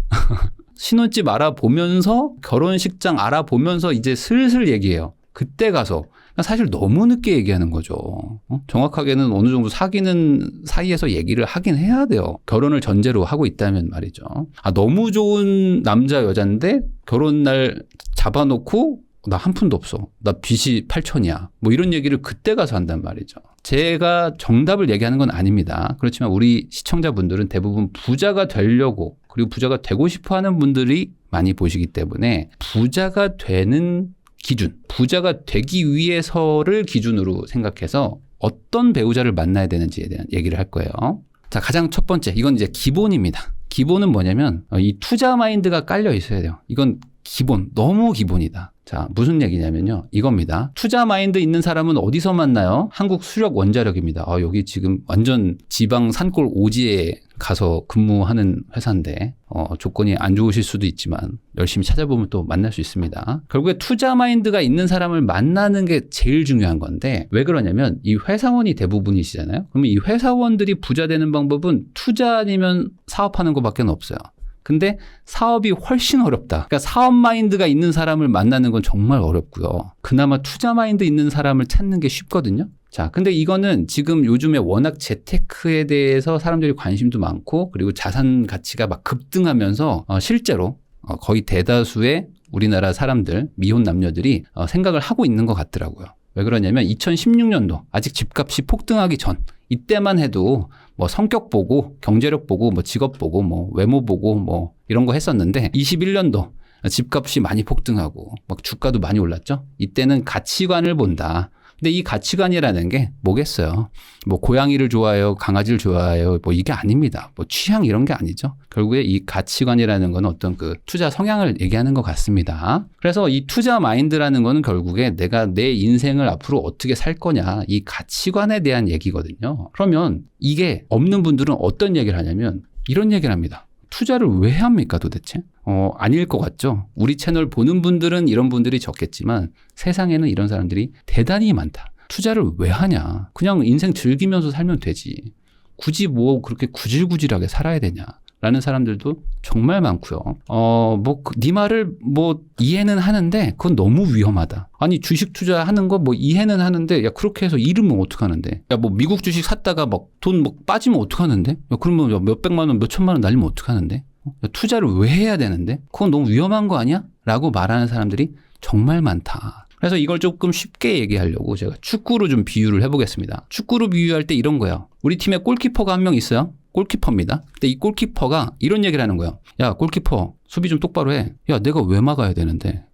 신혼집 알아보면서 결혼식장 알아보면서 이제 슬슬 얘기해요. 그때 가서 사실 너무 늦게 얘기하는 거죠. 정확하게는 어느 정도 사귀는 사이에서 얘기를 하긴 해야 돼요. 결혼을 전제로 하고 있다면 말이죠. 너무 좋은 남자 여잔데 결혼 날 잡아놓고 나 한 푼도 없어. 나 빚이 8천이야. 뭐 이런 얘기를 그때 가서 한단 말이죠. 제가 정답을 얘기하는 건 아닙니다. 그렇지만 우리 시청자분들은 대부분 부자가 되려고 그리고 부자가 되고 싶어 하는 분들이 많이 보시기 때문에 부자가 되는 기준, 부자가 되기 위해서를 기준으로 생각해서 어떤 배우자를 만나야 되는지에 대한 얘기를 할 거예요. 자, 가장 첫 번째, 이건 이제 기본입니다. 기본은 뭐냐면 이 투자 마인드가 깔려 있어야 돼요. 이건 기본, 너무 기본이다. 자, 무슨 얘기냐면요. 이겁니다. 투자 마인드 있는 사람은 어디서 만나요? 한국 수력 원자력입니다. 여기 지금 완전 지방 산골 오지에 가서 근무하는 회사인데 조건이 안 좋으실 수도 있지만 열심히 찾아보면 또 만날 수 있습니다. 결국에 투자 마인드가 있는 사람을 만나는 게 제일 중요한 건데 왜 그러냐면 이 회사원이 대부분이시잖아요. 그러면 이 회사원들이 부자 되는 방법은 투자 아니면 사업하는 것밖에 없어요. 근데 사업이 훨씬 어렵다. 그러니까 사업 마인드가 있는 사람을 만나는 건 정말 어렵고요. 그나마 투자 마인드 있는 사람을 찾는 게 쉽거든요. 자, 근데 이거는 지금 요즘에 워낙 재테크에 대해서 사람들이 관심도 많고 그리고 자산 가치가 막 급등하면서 실제로 거의 대다수의 우리나라 사람들, 미혼 남녀들이 생각을 하고 있는 것 같더라고요. 왜 그러냐면 2016년도 아직 집값이 폭등하기 전 이때만 해도 뭐 성격 보고 경제력 보고 뭐 직업 보고 뭐 외모 보고 뭐 이런 거 했었는데 21년도 집값이 많이 폭등하고 막 주가도 많이 올랐죠. 이때는 가치관을 본다. 근데 이 가치관이라는 게 뭐겠어요? 뭐 고양이를 좋아해요, 강아지를 좋아해요, 뭐 이게 아닙니다. 뭐 취향 이런 게 아니죠. 결국에 이 가치관이라는 건 어떤 그 투자 성향을 얘기하는 것 같습니다. 그래서 이 투자 마인드라는 거는 결국에 내가 내 인생을 앞으로 어떻게 살 거냐 이 가치관에 대한 얘기거든요. 그러면 이게 없는 분들은 어떤 얘기를 하냐면 이런 얘기를 합니다. 투자를 왜 합니까 도대체? 아닐 것 같죠? 우리 채널 보는 분들은 이런 분들이 적겠지만 세상에는 이런 사람들이 대단히 많다. 투자를 왜 하냐? 그냥 인생 즐기면서 살면 되지. 굳이 뭐 그렇게 구질구질하게 살아야 되냐? 라는 사람들도 정말 많고요. 네 말을 뭐 이해는 하는데 그건 너무 위험하다. 아니 주식 투자하는 거 뭐 이해는 하는데 야 그렇게 해서 잃으면 어떡하는데? 야 뭐 미국 주식 샀다가 막 돈 막 빠지면 어떡하는데? 야 그러면 몇 백만 원, 몇 천만 원 날리면 어떡하는데? 야, 투자를 왜 해야 되는데? 그건 너무 위험한 거 아니야? 라고 말하는 사람들이 정말 많다. 그래서 이걸 조금 쉽게 얘기하려고 제가 축구로 좀 비유를 해보겠습니다. 축구로 비유할 때 이런 거예요. 우리 팀에 골키퍼가 한 명 있어요. 골키퍼입니다. 근데 이 골키퍼가 이런 얘기를 하는 거예요. 야, 골키퍼 수비 좀 똑바로 해. 야, 내가 왜 막아야 되는데?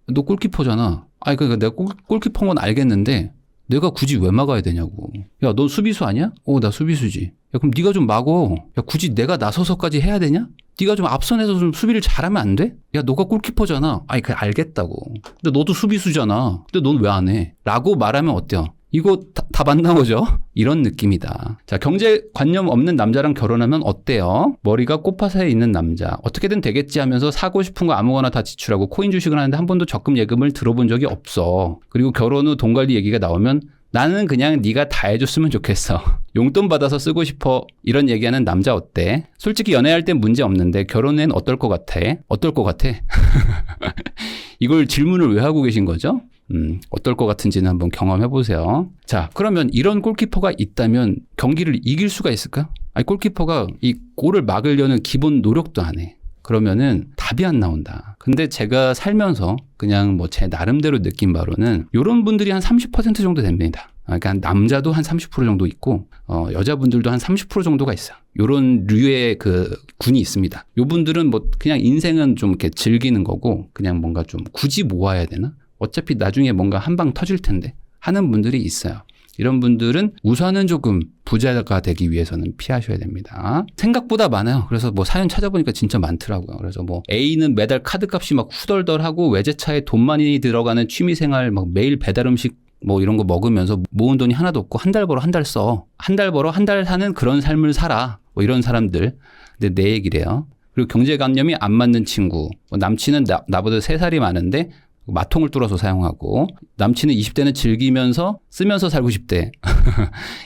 너 골키퍼잖아. 아니 그러니까 내가 골키퍼인 건 알겠는데 내가 굳이 왜 막아야 되냐고. 야, 너 수비수 아니야? 나 수비수지. 야, 그럼 네가 좀 막어. 야, 굳이 내가 나서서까지 해야 되냐? 네가 좀 앞선에서 좀 수비를 잘하면 안 돼? 야, 너가 골키퍼잖아. 아니, 그게 알겠다고. 근데 너도 수비수잖아. 근데 넌 왜 안 해? 라고 말하면 어때요? 이거 답 안 나오죠? 이런 느낌이다. 자, 경제관념 없는 남자랑 결혼하면 어때요? 머리가 꼬파사에 있는 남자. 어떻게든 되겠지 하면서 사고 싶은 거 아무거나 다 지출하고 코인 주식을 하는데 한 번도 적금 예금을 들어본 적이 없어. 그리고 결혼 후 돈 관리 얘기가 나오면 나는 그냥 네가 다 해줬으면 좋겠어. 용돈 받아서 쓰고 싶어. 이런 얘기하는 남자 어때? 솔직히 연애할 땐 문제 없는데 결혼 후엔 어떨 것 같아? 어떨 것 같아? 이걸 질문을 왜 하고 계신 거죠? 어떨 것 같은지는 한번 경험해 보세요. 자, 그러면 이런 골키퍼가 있다면 경기를 이길 수가 있을까? 아니, 골키퍼가 이 골을 막으려는 기본 노력도 안 해. 그러면은 답이 안 나온다. 근데 제가 살면서 그냥 뭐 제 나름대로 느낀 바로는 이런 분들이 한 30% 정도 됩니다. 그러니까 남자도 한 30% 정도 있고 여자분들도 한 30% 정도가 있어요. 요런 류의 그 군이 있습니다. 요 분들은 뭐 그냥 인생은 좀 이렇게 즐기는 거고 그냥 뭔가 좀 굳이 모아야 되나? 어차피 나중에 뭔가 한 방 터질 텐데 하는 분들이 있어요. 이런 분들은 우선은 조금 부자가 되기 위해서는 피하셔야 됩니다. 생각보다 많아요. 그래서 뭐 사연 찾아보니까 진짜 많더라고요. 그래서 뭐 A는 매달 카드값이 막 후덜덜하고 외제차에 돈 많이 들어가는 취미생활 막 매일 배달 음식 뭐 이런 거 먹으면서 모은 돈이 하나도 없고 한 달 벌어 한 달 써. 한 달 벌어 한 달 사는 그런 삶을 살아. 뭐 이런 사람들. 근데 내 얘기래요. 그리고 경제관념이 안 맞는 친구. 뭐 남친은 나보다 3살이 많은데 마통을 뚫어서 사용하고 남친은 20대는 즐기면서 쓰면서 살고 싶대.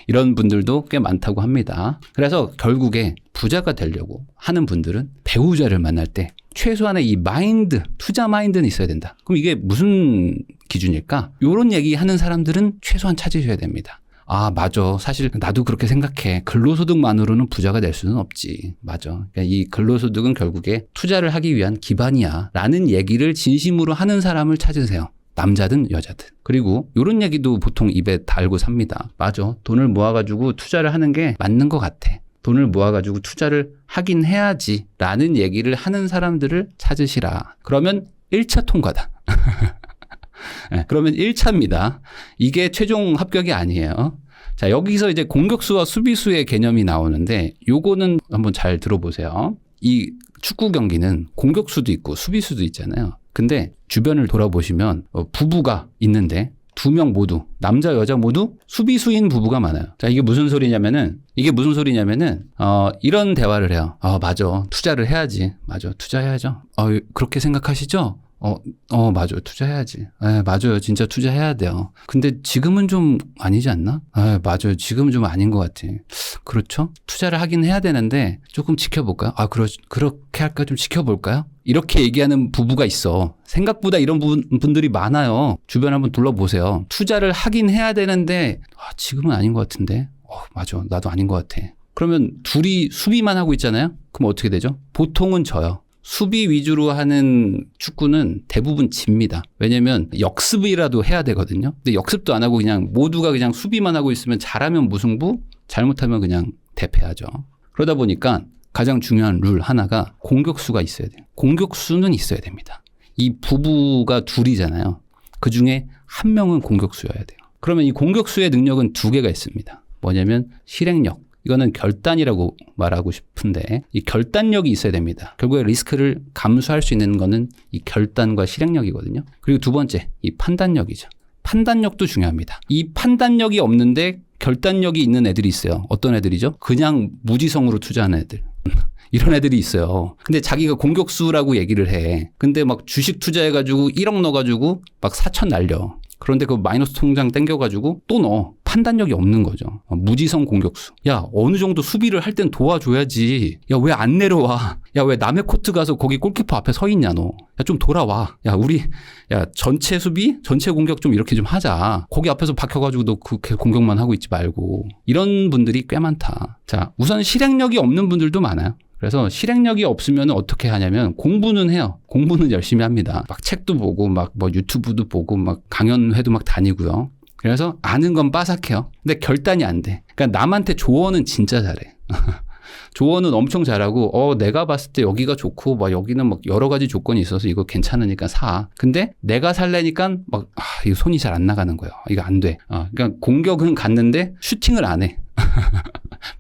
이런 분들도 꽤 많다고 합니다. 그래서 결국에 부자가 되려고 하는 분들은 배우자를 만날 때 최소한의 이 마인드, 투자 마인드는 있어야 된다. 그럼 이게 무슨 기준일까? 이런 얘기하는 사람들은 최소한 찾으셔야 됩니다. 아, 맞아. 사실 나도 그렇게 생각해. 근로소득만으로는 부자가 될 수는 없지. 맞아. 그러니까 이 근로소득은 결국에 투자를 하기 위한 기반이야. 라는 얘기를 진심으로 하는 사람을 찾으세요. 남자든 여자든. 그리고 이런 얘기도 보통 입에 달고 삽니다. 맞아. 돈을 모아가지고 투자를 하는 게 맞는 것 같아. 돈을 모아가지고 투자를 하긴 해야지. 라는 얘기를 하는 사람들을 찾으시라. 그러면 1차 통과다. 네, 그러면 1차입니다. 이게 최종 합격이 아니에요. 자, 여기서 이제 공격수와 수비수의 개념이 나오는데 요거는 한번 잘 들어보세요. 이 축구 경기는 공격수도 있고 수비수도 있잖아요. 근데 주변을 돌아보시면 부부가 있는데 2명 모두 남자 여자 모두 수비수인 부부가 많아요. 자, 이게 무슨 소리냐면은 이런 대화를 해요. 맞아. 투자를 해야지. 맞아. 투자해야죠. 그렇게 생각하시죠? 맞아요. 투자해야지. 맞아요. 진짜 투자해야 돼요. 근데 지금은 좀 아니지 않나? 맞아요. 지금은 좀 아닌 것 같아. 그렇죠? 투자를 하긴 해야 되는데 조금 지켜볼까요? 그렇게 할까? 좀 지켜볼까요? 이렇게 얘기하는 부부가 있어. 생각보다 이런 분들이 많아요. 주변 한번 둘러보세요. 투자를 하긴 해야 되는데 지금은 아닌 것 같은데. 맞아. 나도 아닌 것 같아. 그러면 둘이 수비만 하고 있잖아요. 그럼 어떻게 되죠? 보통은 져요. 수비 위주로 하는 축구는 대부분 집니다. 왜냐면 역습이라도 해야 되거든요. 근데 역습도 안 하고 그냥 모두가 그냥 수비만 하고 있으면 잘하면 무승부, 잘못하면 그냥 대패하죠. 그러다 보니까 가장 중요한 룰 하나가 공격수가 있어야 돼요. 공격수는 있어야 됩니다. 이 부부가 둘이잖아요. 그중에 한 명은 공격수여야 돼요. 그러면 이 공격수의 능력은 2개가 있습니다. 뭐냐면 실행력. 이거는 결단이라고 말하고 싶은데 이 결단력이 있어야 됩니다. 결국에 리스크를 감수할 수 있는 거는 이 결단과 실행력이거든요. 그리고 2번째, 이 판단력이죠. 판단력도 중요합니다. 이 판단력이 없는데 결단력이 있는 애들이 있어요. 어떤 애들이죠? 그냥 무지성으로 투자하는 애들. 이런 애들이 있어요. 근데 자기가 공격수라고 얘기를 해. 근데 막 주식 투자해가지고 1억 넣어가지고 막 4천 날려. 그런데 그 마이너스 통장 땡겨가지고 또 넣어. 판단력이 없는 거죠. 무지성 공격수. 야, 어느 정도 수비를 할 땐 도와줘야지. 야, 왜 안 내려와? 야, 왜 남의 코트 가서 거기 골키퍼 앞에 서 있냐, 너. 야, 좀 돌아와. 야, 전체 수비? 전체 공격 좀 이렇게 좀 하자. 거기 앞에서 박혀가지고 너 그렇게 공격만 하고 있지 말고. 이런 분들이 꽤 많다. 자, 우선 실행력이 없는 분들도 많아요. 그래서 실행력이 없으면 어떻게 하냐면 공부는 해요. 공부는 열심히 합니다. 막 책도 보고 막 뭐 유튜브도 보고 막 강연회도 막 다니고요. 그래서 아는 건 빠삭해요. 근데 결단이 안 돼. 그러니까 남한테 조언은 진짜 잘해. 조언은 엄청 잘하고 내가 봤을 때 여기가 좋고 막 여기는 막 여러 가지 조건이 있어서 이거 괜찮으니까 사. 근데 내가 살래니까 막 이거 손이 잘 안 나가는 거예요. 이거 안 돼. 그러니까 공격은 갔는데 슈팅을 안 해.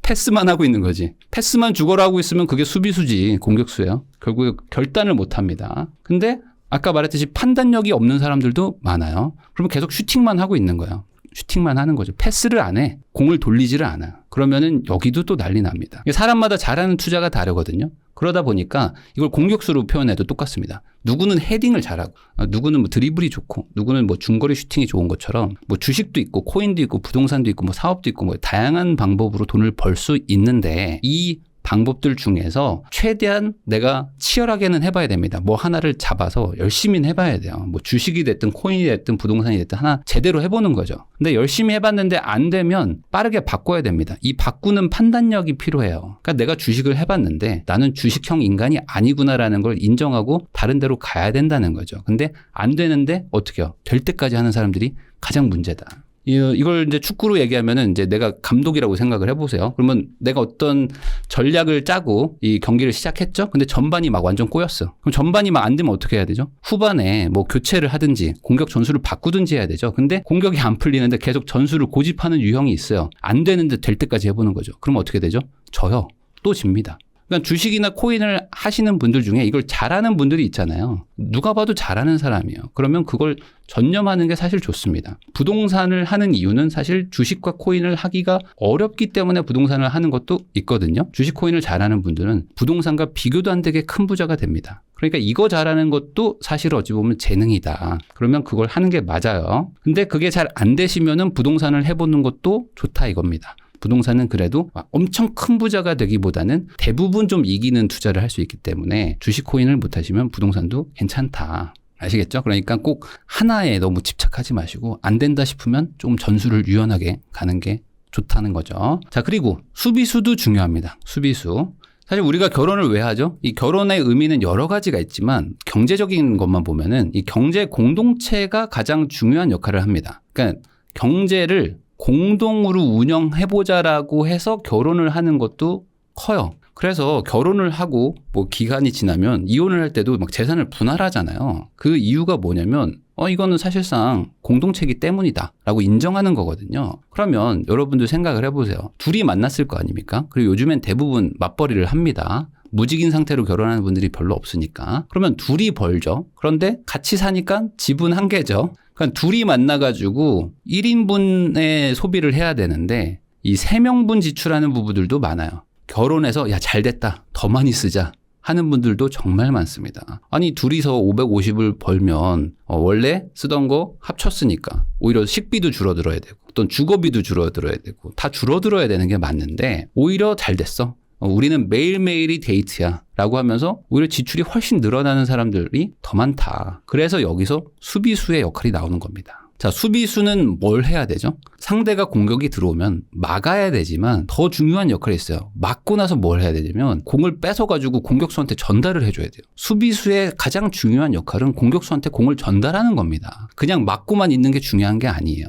패스만 하고 있는 거지. 패스만 죽어라 하고 있으면 그게 수비수지. 공격수예요. 결국에 결단을 못 합니다. 근데 아까 말했듯이 판단력이 없는 사람들도 많아요. 그러면 계속 슈팅만 하고 있는 거예요. 슈팅만 하는 거죠. 패스를 안 해. 공을 돌리지를 않아. 그러면은 여기도 또 난리 납니다. 사람마다 잘하는 투자가 다르거든요. 그러다 보니까 이걸 공격수로 표현해도 똑같습니다. 누구는 헤딩을 잘하고, 누구는 뭐 드리블이 좋고, 누구는 뭐 중거리 슈팅이 좋은 것처럼 뭐 주식도 있고, 코인도 있고, 부동산도 있고, 뭐 사업도 있고, 뭐 다양한 방법으로 돈을 벌 수 있는데 이 방법들 중에서 최대한 내가 치열하게는 해봐야 됩니다. 뭐 하나를 잡아서 열심히 해봐야 돼요. 뭐 주식이 됐든 코인이 됐든 부동산이 됐든 하나 제대로 해보는 거죠. 근데 열심히 해봤는데 안 되면 빠르게 바꿔야 됩니다. 이 바꾸는 판단력이 필요해요. 그러니까 내가 주식을 해봤는데 나는 주식형 인간이 아니구나라는 걸 인정하고 다른 데로 가야 된다는 거죠. 근데 안 되는데 어떻게 해요? 될 때까지 하는 사람들이 가장 문제다. 이걸 이제 축구로 얘기하면은 이제 내가 감독이라고 생각을 해보세요. 그러면 내가 어떤 전략을 짜고 이 경기를 시작했죠. 근데 전반이 막 완전 꼬였어. 그럼 전반이 막 안 되면 어떻게 해야 되죠? 후반에 뭐 교체를 하든지 공격 전술을 바꾸든지 해야 되죠. 근데 공격이 안 풀리는데 계속 전술을 고집하는 유형이 있어요. 안 되는데 될 때까지 해보는 거죠. 그럼 어떻게 되죠? 져요. 또 집니다. 그러니까 주식이나 코인을 하시는 분들 중에 이걸 잘하는 분들이 있잖아요. 누가 봐도 잘하는 사람이에요. 그러면 그걸 전념하는 게 사실 좋습니다. 부동산을 하는 이유는 사실 주식과 코인을 하기가 어렵기 때문에 부동산을 하는 것도 있거든요. 주식 코인을 잘하는 분들은 부동산과 비교도 안 되게 큰 부자가 됩니다. 그러니까 이거 잘하는 것도 사실 어찌 보면 재능이다. 그러면 그걸 하는 게 맞아요. 근데 그게 잘 안 되시면은 부동산을 해보는 것도 좋다 이겁니다. 부동산은 그래도 엄청 큰 부자가 되기보다는 대부분 좀 이기는 투자를 할 수 있기 때문에 주식 코인을 못 하시면 부동산도 괜찮다. 아시겠죠? 그러니까 꼭 하나에 너무 집착하지 마시고 안 된다 싶으면 좀 전술을 유연하게 가는 게 좋다는 거죠. 자, 그리고 수비수도 중요합니다. 수비수. 사실 우리가 결혼을 왜 하죠? 이 결혼의 의미는 여러 가지가 있지만 경제적인 것만 보면은 이 경제 공동체가 가장 중요한 역할을 합니다. 그러니까 경제를 공동으로 운영해보자라고 해서 결혼을 하는 것도 커요. 그래서 결혼을 하고 뭐 기간이 지나면 이혼을 할 때도 막 재산을 분할하잖아요. 그 이유가 뭐냐면 이거는 사실상 공동체이기 때문이다 라고 인정하는 거거든요. 그러면 여러분들 생각을 해보세요. 둘이 만났을 거 아닙니까? 그리고 요즘엔 대부분 맞벌이를 합니다. 무직인 상태로 결혼하는 분들이 별로 없으니까. 그러면 둘이 벌죠. 그런데 같이 사니까 집은 한 개죠. 그러니까 둘이 만나가지고 1인분의 소비를 해야 되는데 이 3명분 지출하는 부부들도 많아요. 결혼해서 야 잘됐다 더 많이 쓰자 하는 분들도 정말 많습니다. 아니 둘이서 550을 벌면 원래 쓰던 거 합쳤으니까 오히려 식비도 줄어들어야 되고 어떤 주거비도 줄어들어야 되고 다 줄어들어야 되는 게 맞는데 오히려 잘 됐어. 우리는 매일매일이 데이트야 라고 하면서 오히려 지출이 훨씬 늘어나는 사람들이 더 많다. 그래서 여기서 수비수의 역할이 나오는 겁니다. 자, 수비수는 뭘 해야 되죠? 상대가 공격이 들어오면 막아야 되지만 더 중요한 역할이 있어요. 막고 나서 뭘 해야 되냐면 공을 뺏어가지고 공격수한테 전달을 해줘야 돼요. 수비수의 가장 중요한 역할은 공격수한테 공을 전달하는 겁니다. 그냥 막고만 있는 게 중요한 게 아니에요.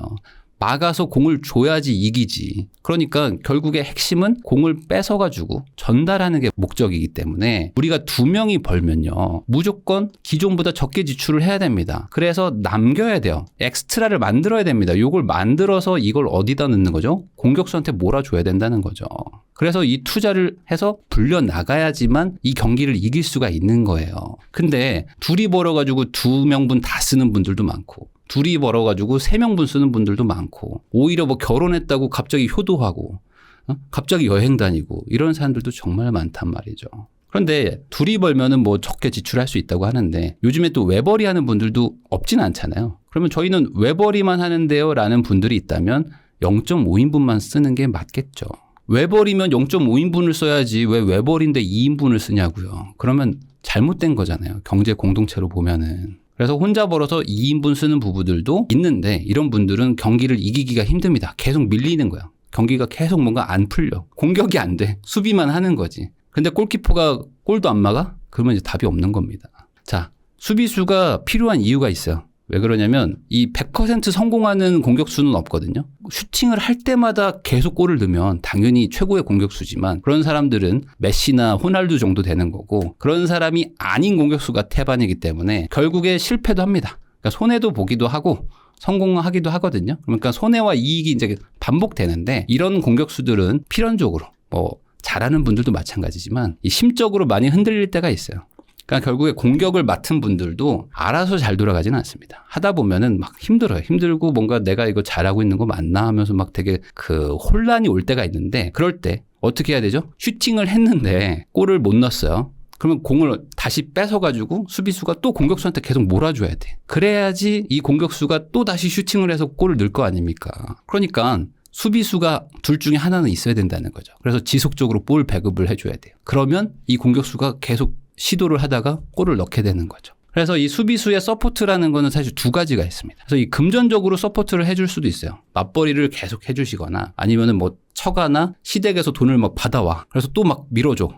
막아서 공을 줘야지 이기지. 그러니까 결국에 핵심은 공을 뺏어가지고 전달하는 게 목적이기 때문에 우리가 2명이 벌면요. 무조건 기존보다 적게 지출을 해야 됩니다. 그래서 남겨야 돼요. 엑스트라를 만들어야 됩니다. 이걸 만들어서 이걸 어디다 넣는 거죠? 공격수한테 몰아줘야 된다는 거죠. 그래서 이 투자를 해서 불려나가야지만 이 경기를 이길 수가 있는 거예요. 근데 둘이 벌어가지고 2명분 다 쓰는 분들도 많고 둘이 벌어가지고 3명분 쓰는 분들도 많고 오히려 뭐 결혼했다고 갑자기 효도하고 갑자기 여행 다니고 이런 사람들도 정말 많단 말이죠. 그런데 둘이 벌면은 뭐 적게 지출할 수 있다고 하는데 요즘에 또 외벌이 하는 분들도 없진 않잖아요. 그러면 저희는 외벌이만 하는데요 라는 분들이 있다면 0.5인분만 쓰는 게 맞겠죠. 외벌이면 0.5인분을 써야지 왜 외벌인데 2인분을 쓰냐고요. 그러면 잘못된 거잖아요. 경제 공동체로 보면은. 그래서 혼자 벌어서 2인분 쓰는 부부들도 있는데 이런 분들은 경기를 이기기가 힘듭니다. 계속 밀리는 거야. 경기가 계속 뭔가 안 풀려. 공격이 안 돼. 수비만 하는 거지. 근데 골키퍼가 골도 안 막아? 그러면 이제 답이 없는 겁니다. 자, 수비수가 필요한 이유가 있어요. 왜 그러냐면 이 100% 성공하는 공격수는 없거든요. 슈팅을 할 때마다 계속 골을 넣으면 당연히 최고의 공격수지만 그런 사람들은 메시나 호날두 정도 되는 거고 그런 사람이 아닌 공격수가 태반이기 때문에 결국에 실패도 합니다. 그러니까 손해도 보기도 하고 성공하기도 하거든요. 그러니까 손해와 이익이 이제 반복되는데 이런 공격수들은 필연적으로 뭐 잘하는 분들도 마찬가지지만 이 심적으로 많이 흔들릴 때가 있어요. 그러니까 결국에 공격을 맡은 분들도 알아서 잘 돌아가지는 않습니다. 하다 보면은 막 힘들어요. 힘들고 뭔가 내가 이거 잘하고 있는 거 맞나 하면서 막 되게 그 혼란이 올 때가 있는데 그럴 때 어떻게 해야 되죠? 슈팅을 했는데 골을 못 넣었어요. 그러면 공을 다시 뺏어가지고 수비수가 또 공격수한테 계속 몰아줘야 돼. 그래야지 이 공격수가 또 다시 슈팅을 해서 골을 넣을 거 아닙니까? 그러니까 수비수가 둘 중에 하나는 있어야 된다는 거죠. 그래서 지속적으로 볼 배급을 해줘야 돼요. 그러면 이 공격수가 계속 시도를 하다가 골을 넣게 되는 거죠. 그래서 이 수비수의 서포트라는 거는 사실 두 가지가 있습니다. 그래서 이 금전적으로 서포트를 해줄 수도 있어요. 맞벌이를 계속 해주시거나 아니면은 뭐 처가나 시댁에서 돈을 막 받아와. 그래서 또 막 밀어줘.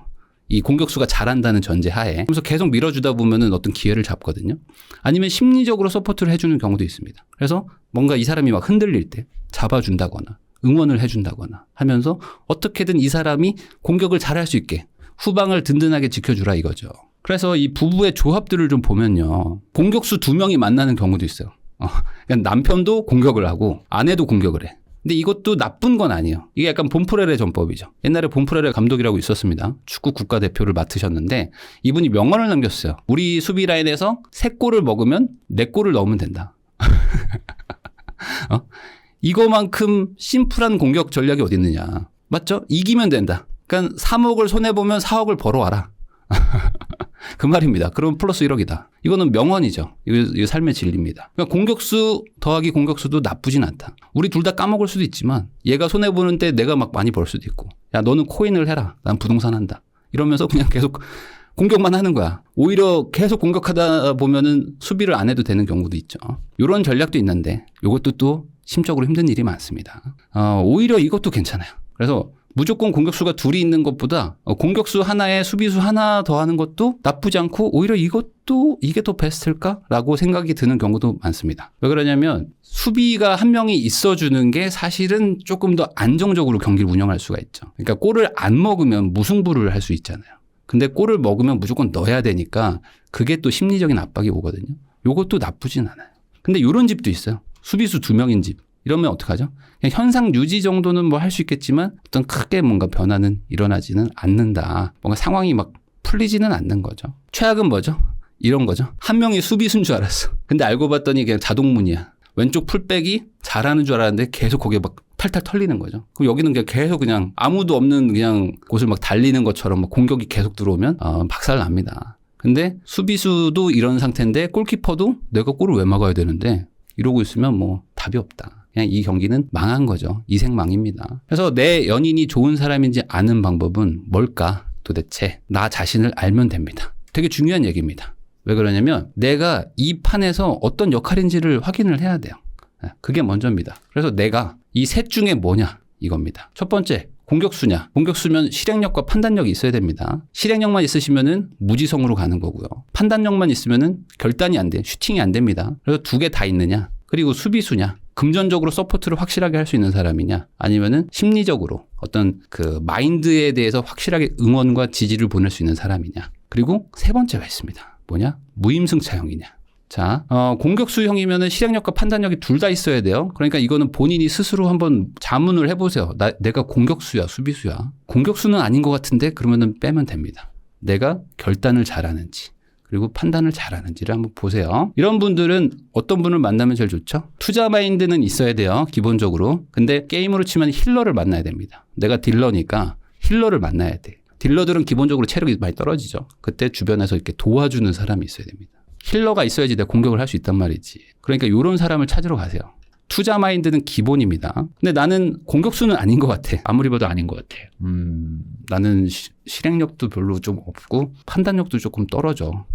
이 공격수가 잘한다는 전제하에. 그래서 계속 밀어주다 보면은 어떤 기회를 잡거든요. 아니면 심리적으로 서포트를 해주는 경우도 있습니다. 그래서 뭔가 이 사람이 막 흔들릴 때 잡아준다거나 응원을 해준다거나 하면서 어떻게든 이 사람이 공격을 잘할 수 있게 후방을 든든하게 지켜주라 이거죠. 그래서 이 부부의 조합들을 좀 보면요. 공격수 2명이 만나는 경우도 있어요. 그러니까 남편도 공격을 하고 아내도 공격을 해. 근데 이것도 나쁜 건 아니에요. 이게 약간 본프레레 전법이죠. 옛날에 본프레레 감독이라고 있었습니다. 축구 국가대표를 맡으셨는데 이분이 명언을 남겼어요. 우리 수비 라인에서 3골을 먹으면 4골을 넣으면 된다. 이거만큼 심플한 공격 전략이 어디 있느냐. 맞죠? 이기면 된다. 그러니까 3억을 손해보면 4억을 벌어와라. 그 말입니다. 그럼 플러스 1억이다. 이거는 명언이죠. 이거 삶의 진리입니다. 그러니까 공격수 더하기 공격수도 나쁘진 않다. 우리 둘 다 까먹을 수도 있지만 얘가 손해보는 때 내가 막 많이 벌 수도 있고 야 너는 코인을 해라. 난 부동산 한다. 이러면서 그냥 계속 공격만 하는 거야. 오히려 계속 공격하다 보면은 수비를 안 해도 되는 경우도 있죠. 이런 전략도 있는데 이것도 또 심적으로 힘든 일이 많습니다. 오히려 이것도 괜찮아요. 그래서 무조건 공격수가 둘이 있는 것보다 공격수 하나에 수비수 하나 더 하는 것도 나쁘지 않고 오히려 이것도 이게 더 베스트일까라고 생각이 드는 경우도 많습니다. 왜 그러냐면 수비가 한 명이 있어주는 게 사실은 조금 더 안정적으로 경기를 운영할 수가 있죠. 그러니까 골을 안 먹으면 무승부를 할 수 있잖아요. 근데 골을 먹으면 무조건 넣어야 되니까 그게 또 심리적인 압박이 오거든요. 요것도 나쁘진 않아요. 근데 이런 집도 있어요. 수비수 2명인 집. 이러면 어떡하죠? 그냥 현상 유지 정도는 뭐 할 수 있겠지만 어떤 크게 뭔가 변화는 일어나지는 않는다. 뭔가 상황이 막 풀리지는 않는 거죠. 최악은 뭐죠? 이런 거죠. 한 명이 수비수인 줄 알았어. 근데 알고 봤더니 그냥 자동문이야. 왼쪽 풀백이 잘하는 줄 알았는데 계속 거기에 막 탈탈 털리는 거죠. 그럼 여기는 그냥 계속 그냥 아무도 없는 그냥 곳을 막 달리는 것처럼 막 공격이 계속 들어오면 박살 납니다. 근데 수비수도 이런 상태인데 골키퍼도 내가 골을 왜 막아야 되는데 이러고 있으면 뭐 답이 없다. 그냥 이 경기는 망한 거죠. 이생망입니다. 그래서 내 연인이 좋은 사람인지 아는 방법은 뭘까? 도대체 나 자신을 알면 됩니다. 되게 중요한 얘기입니다. 왜 그러냐면 내가 이 판에서 어떤 역할인지를 확인을 해야 돼요. 그게 먼저입니다. 그래서 내가 이 셋 중에 뭐냐 이겁니다. 첫 번째 공격수냐. 공격수면 실행력과 판단력이 있어야 됩니다. 실행력만 있으시면은 무지성으로 가는 거고요. 판단력만 있으면은 결단이 안 돼. 슈팅이 안 됩니다. 그래서 2개 다 있느냐. 그리고 수비수냐. 금전적으로 서포트를 확실하게 할 수 있는 사람이냐. 아니면은 심리적으로 어떤 그 마인드에 대해서 확실하게 응원과 지지를 보낼 수 있는 사람이냐. 그리고 3번째가 있습니다. 뭐냐? 무임승차형이냐. 자, 공격수형이면은 실행력과 판단력이 둘 다 있어야 돼요. 그러니까 이거는 본인이 스스로 한번 자문을 해보세요. 내가 공격수야, 수비수야. 공격수는 아닌 것 같은데 그러면은 빼면 됩니다. 내가 결단을 잘하는지, 그리고 판단을 잘하는지를 한번 보세요. 이런 분들은 어떤 분을 만나면 제일 좋죠? 투자 마인드는 있어야 돼요. 기본적으로. 근데 게임으로 치면 힐러를 만나야 됩니다. 내가 딜러니까 힐러를 만나야 돼. 딜러들은 기본적으로 체력이 많이 떨어지죠. 그때 주변에서 이렇게 도와주는 사람이 있어야 됩니다. 힐러가 있어야지 내가 공격을 할 수 있단 말이지. 그러니까 이런 사람을 찾으러 가세요. 투자 마인드는 기본입니다. 근데 나는 공격수는 아닌 것 같아. 아무리 봐도 아닌 것 같아. 나는 실행력도 별로 좀 없고 판단력도 조금 떨어져.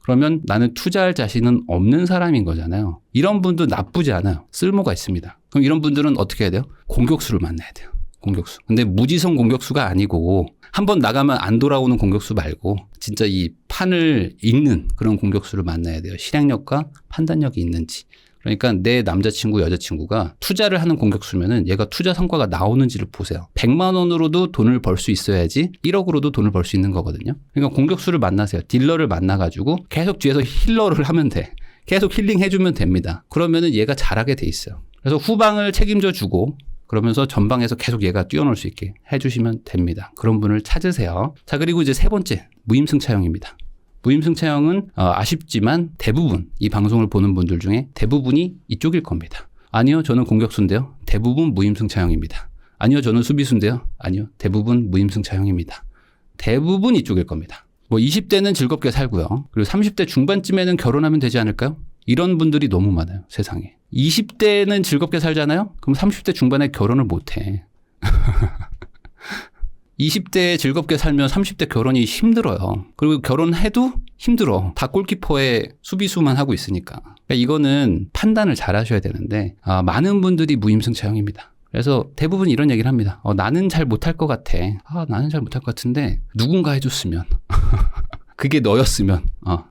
그러면 나는 투자할 자신은 없는 사람인 거잖아요. 이런 분도 나쁘지 않아요. 쓸모가 있습니다. 그럼 이런 분들은 어떻게 해야 돼요? 공격수를 만나야 돼요. 공격수. 근데 무지성 공격수가 아니고 한번 나가면 안 돌아오는 공격수 말고 진짜 이 판을 읽는 그런 공격수를 만나야 돼요. 실행력과 판단력이 있는지. 그러니까 내 남자친구, 여자친구가 투자를 하는 공격수면은 얘가 투자 성과가 나오는지를 보세요. 100만 원으로도 돈을 벌 수 있어야지 1억으로도 돈을 벌 수 있는 거거든요. 그러니까 공격수를 만나세요. 딜러를 만나가지고 계속 뒤에서 힐러를 하면 돼. 계속 힐링 해주면 됩니다. 그러면은 얘가 잘하게 돼 있어요. 그래서 후방을 책임져 주고 그러면서 전방에서 계속 얘가 뛰어놀 수 있게 해주시면 됩니다. 그런 분을 찾으세요. 자, 그리고 이제 3번째, 무임승차형입니다. 무임승차형은 아쉽지만 대부분 이 방송을 보는 분들 중에 대부분이 이쪽일 겁니다. 아니요, 저는 공격수인데요. 대부분 무임승차형입니다. 아니요, 저는 수비수인데요. 아니요, 대부분 무임승차형입니다. 대부분 이쪽일 겁니다. 뭐 20대는 즐겁게 살고요. 그리고 30대 중반쯤에는 결혼하면 되지 않을까요? 이런 분들이 너무 많아요, 세상에. 20대는 즐겁게 살잖아요? 그럼 30대 중반에 결혼을 못 해. 20대에 즐겁게 살면 30대 결혼이 힘들어요. 그리고 결혼해도 힘들어. 다 골키퍼의 수비수만 하고 있으니까. 그러니까 이거는 판단을 잘 하셔야 되는데 많은 분들이 무임승차형입니다. 그래서 대부분 이런 얘기를 합니다. 나는 잘 못할 것 같아. 나는 잘 못할 것 같은데 누군가 해줬으면. 그게 너였으면.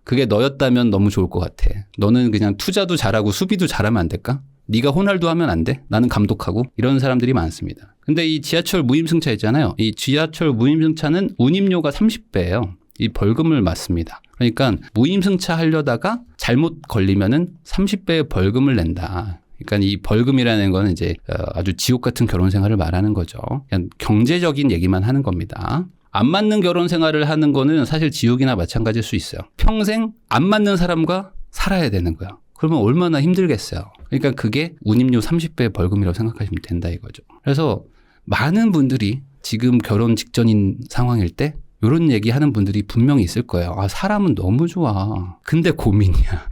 그게 너였다면 너무 좋을 것 같아. 너는 그냥 투자도 잘하고 수비도 잘하면 안 될까? 네가 호날두 하면 안 돼? 나는 감독하고. 이런 사람들이 많습니다. 근데 이 지하철 무임승차 있잖아요. 이 지하철 무임승차는 운임료가 30배예요. 이 벌금을 맞습니다. 그러니까 무임승차 하려다가 잘못 걸리면은 30배의 벌금을 낸다. 그러니까 이 벌금이라는 건 이제 아주 지옥 같은 결혼 생활을 말하는 거죠. 그냥 경제적인 얘기만 하는 겁니다. 안 맞는 결혼 생활을 하는 거는 사실 지옥이나 마찬가지일 수 있어요. 평생 안 맞는 사람과 살아야 되는 거야. 그러면 얼마나 힘들겠어요. 그러니까 그게 운임료 30배 벌금이라고 생각하시면 된다 이거죠. 그래서 많은 분들이 지금 결혼 직전인 상황일 때 이런 얘기 하는 분들이 분명히 있을 거예요. 사람은 너무 좋아. 근데 고민이야.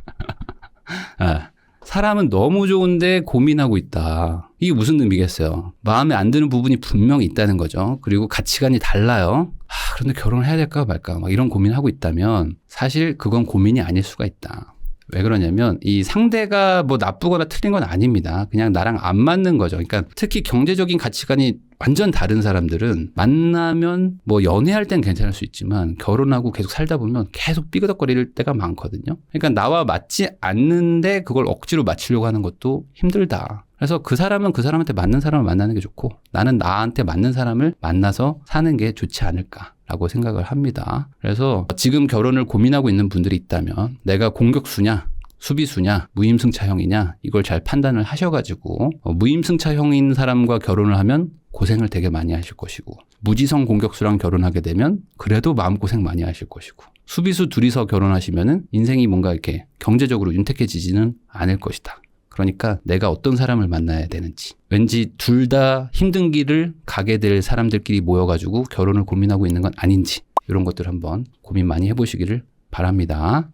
사람은 너무 좋은데 고민하고 있다. 이게 무슨 의미겠어요? 마음에 안 드는 부분이 분명히 있다는 거죠. 그리고 가치관이 달라요. 그런데 결혼을 해야 될까 말까 막 이런 고민하고 있다면 사실 그건 고민이 아닐 수가 있다. 왜 그러냐면 이 상대가 뭐 나쁘거나 틀린 건 아닙니다. 그냥 나랑 안 맞는 거죠. 그러니까 특히 경제적인 가치관이 완전 다른 사람들은 만나면 뭐 연애할 땐 괜찮을 수 있지만 결혼하고 계속 살다 보면 계속 삐그덕거릴 때가 많거든요. 그러니까 나와 맞지 않는데 그걸 억지로 맞추려고 하는 것도 힘들다. 그래서 그 사람은 그 사람한테 맞는 사람을 만나는 게 좋고 나는 나한테 맞는 사람을 만나서 사는 게 좋지 않을까라고 생각을 합니다. 그래서 지금 결혼을 고민하고 있는 분들이 있다면 내가 공격수냐 수비수냐 무임승차형이냐 이걸 잘 판단을 하셔가지고 무임승차형인 사람과 결혼을 하면 고생을 되게 많이 하실 것이고 무지성 공격수랑 결혼하게 되면 그래도 마음고생 많이 하실 것이고 수비수 둘이서 결혼하시면은 인생이 뭔가 이렇게 경제적으로 윤택해지지는 않을 것이다. 그러니까 내가 어떤 사람을 만나야 되는지 왠지 둘 다 힘든 길을 가게 될 사람들끼리 모여가지고 결혼을 고민하고 있는 건 아닌지 이런 것들 한번 고민 많이 해보시기를 바랍니다.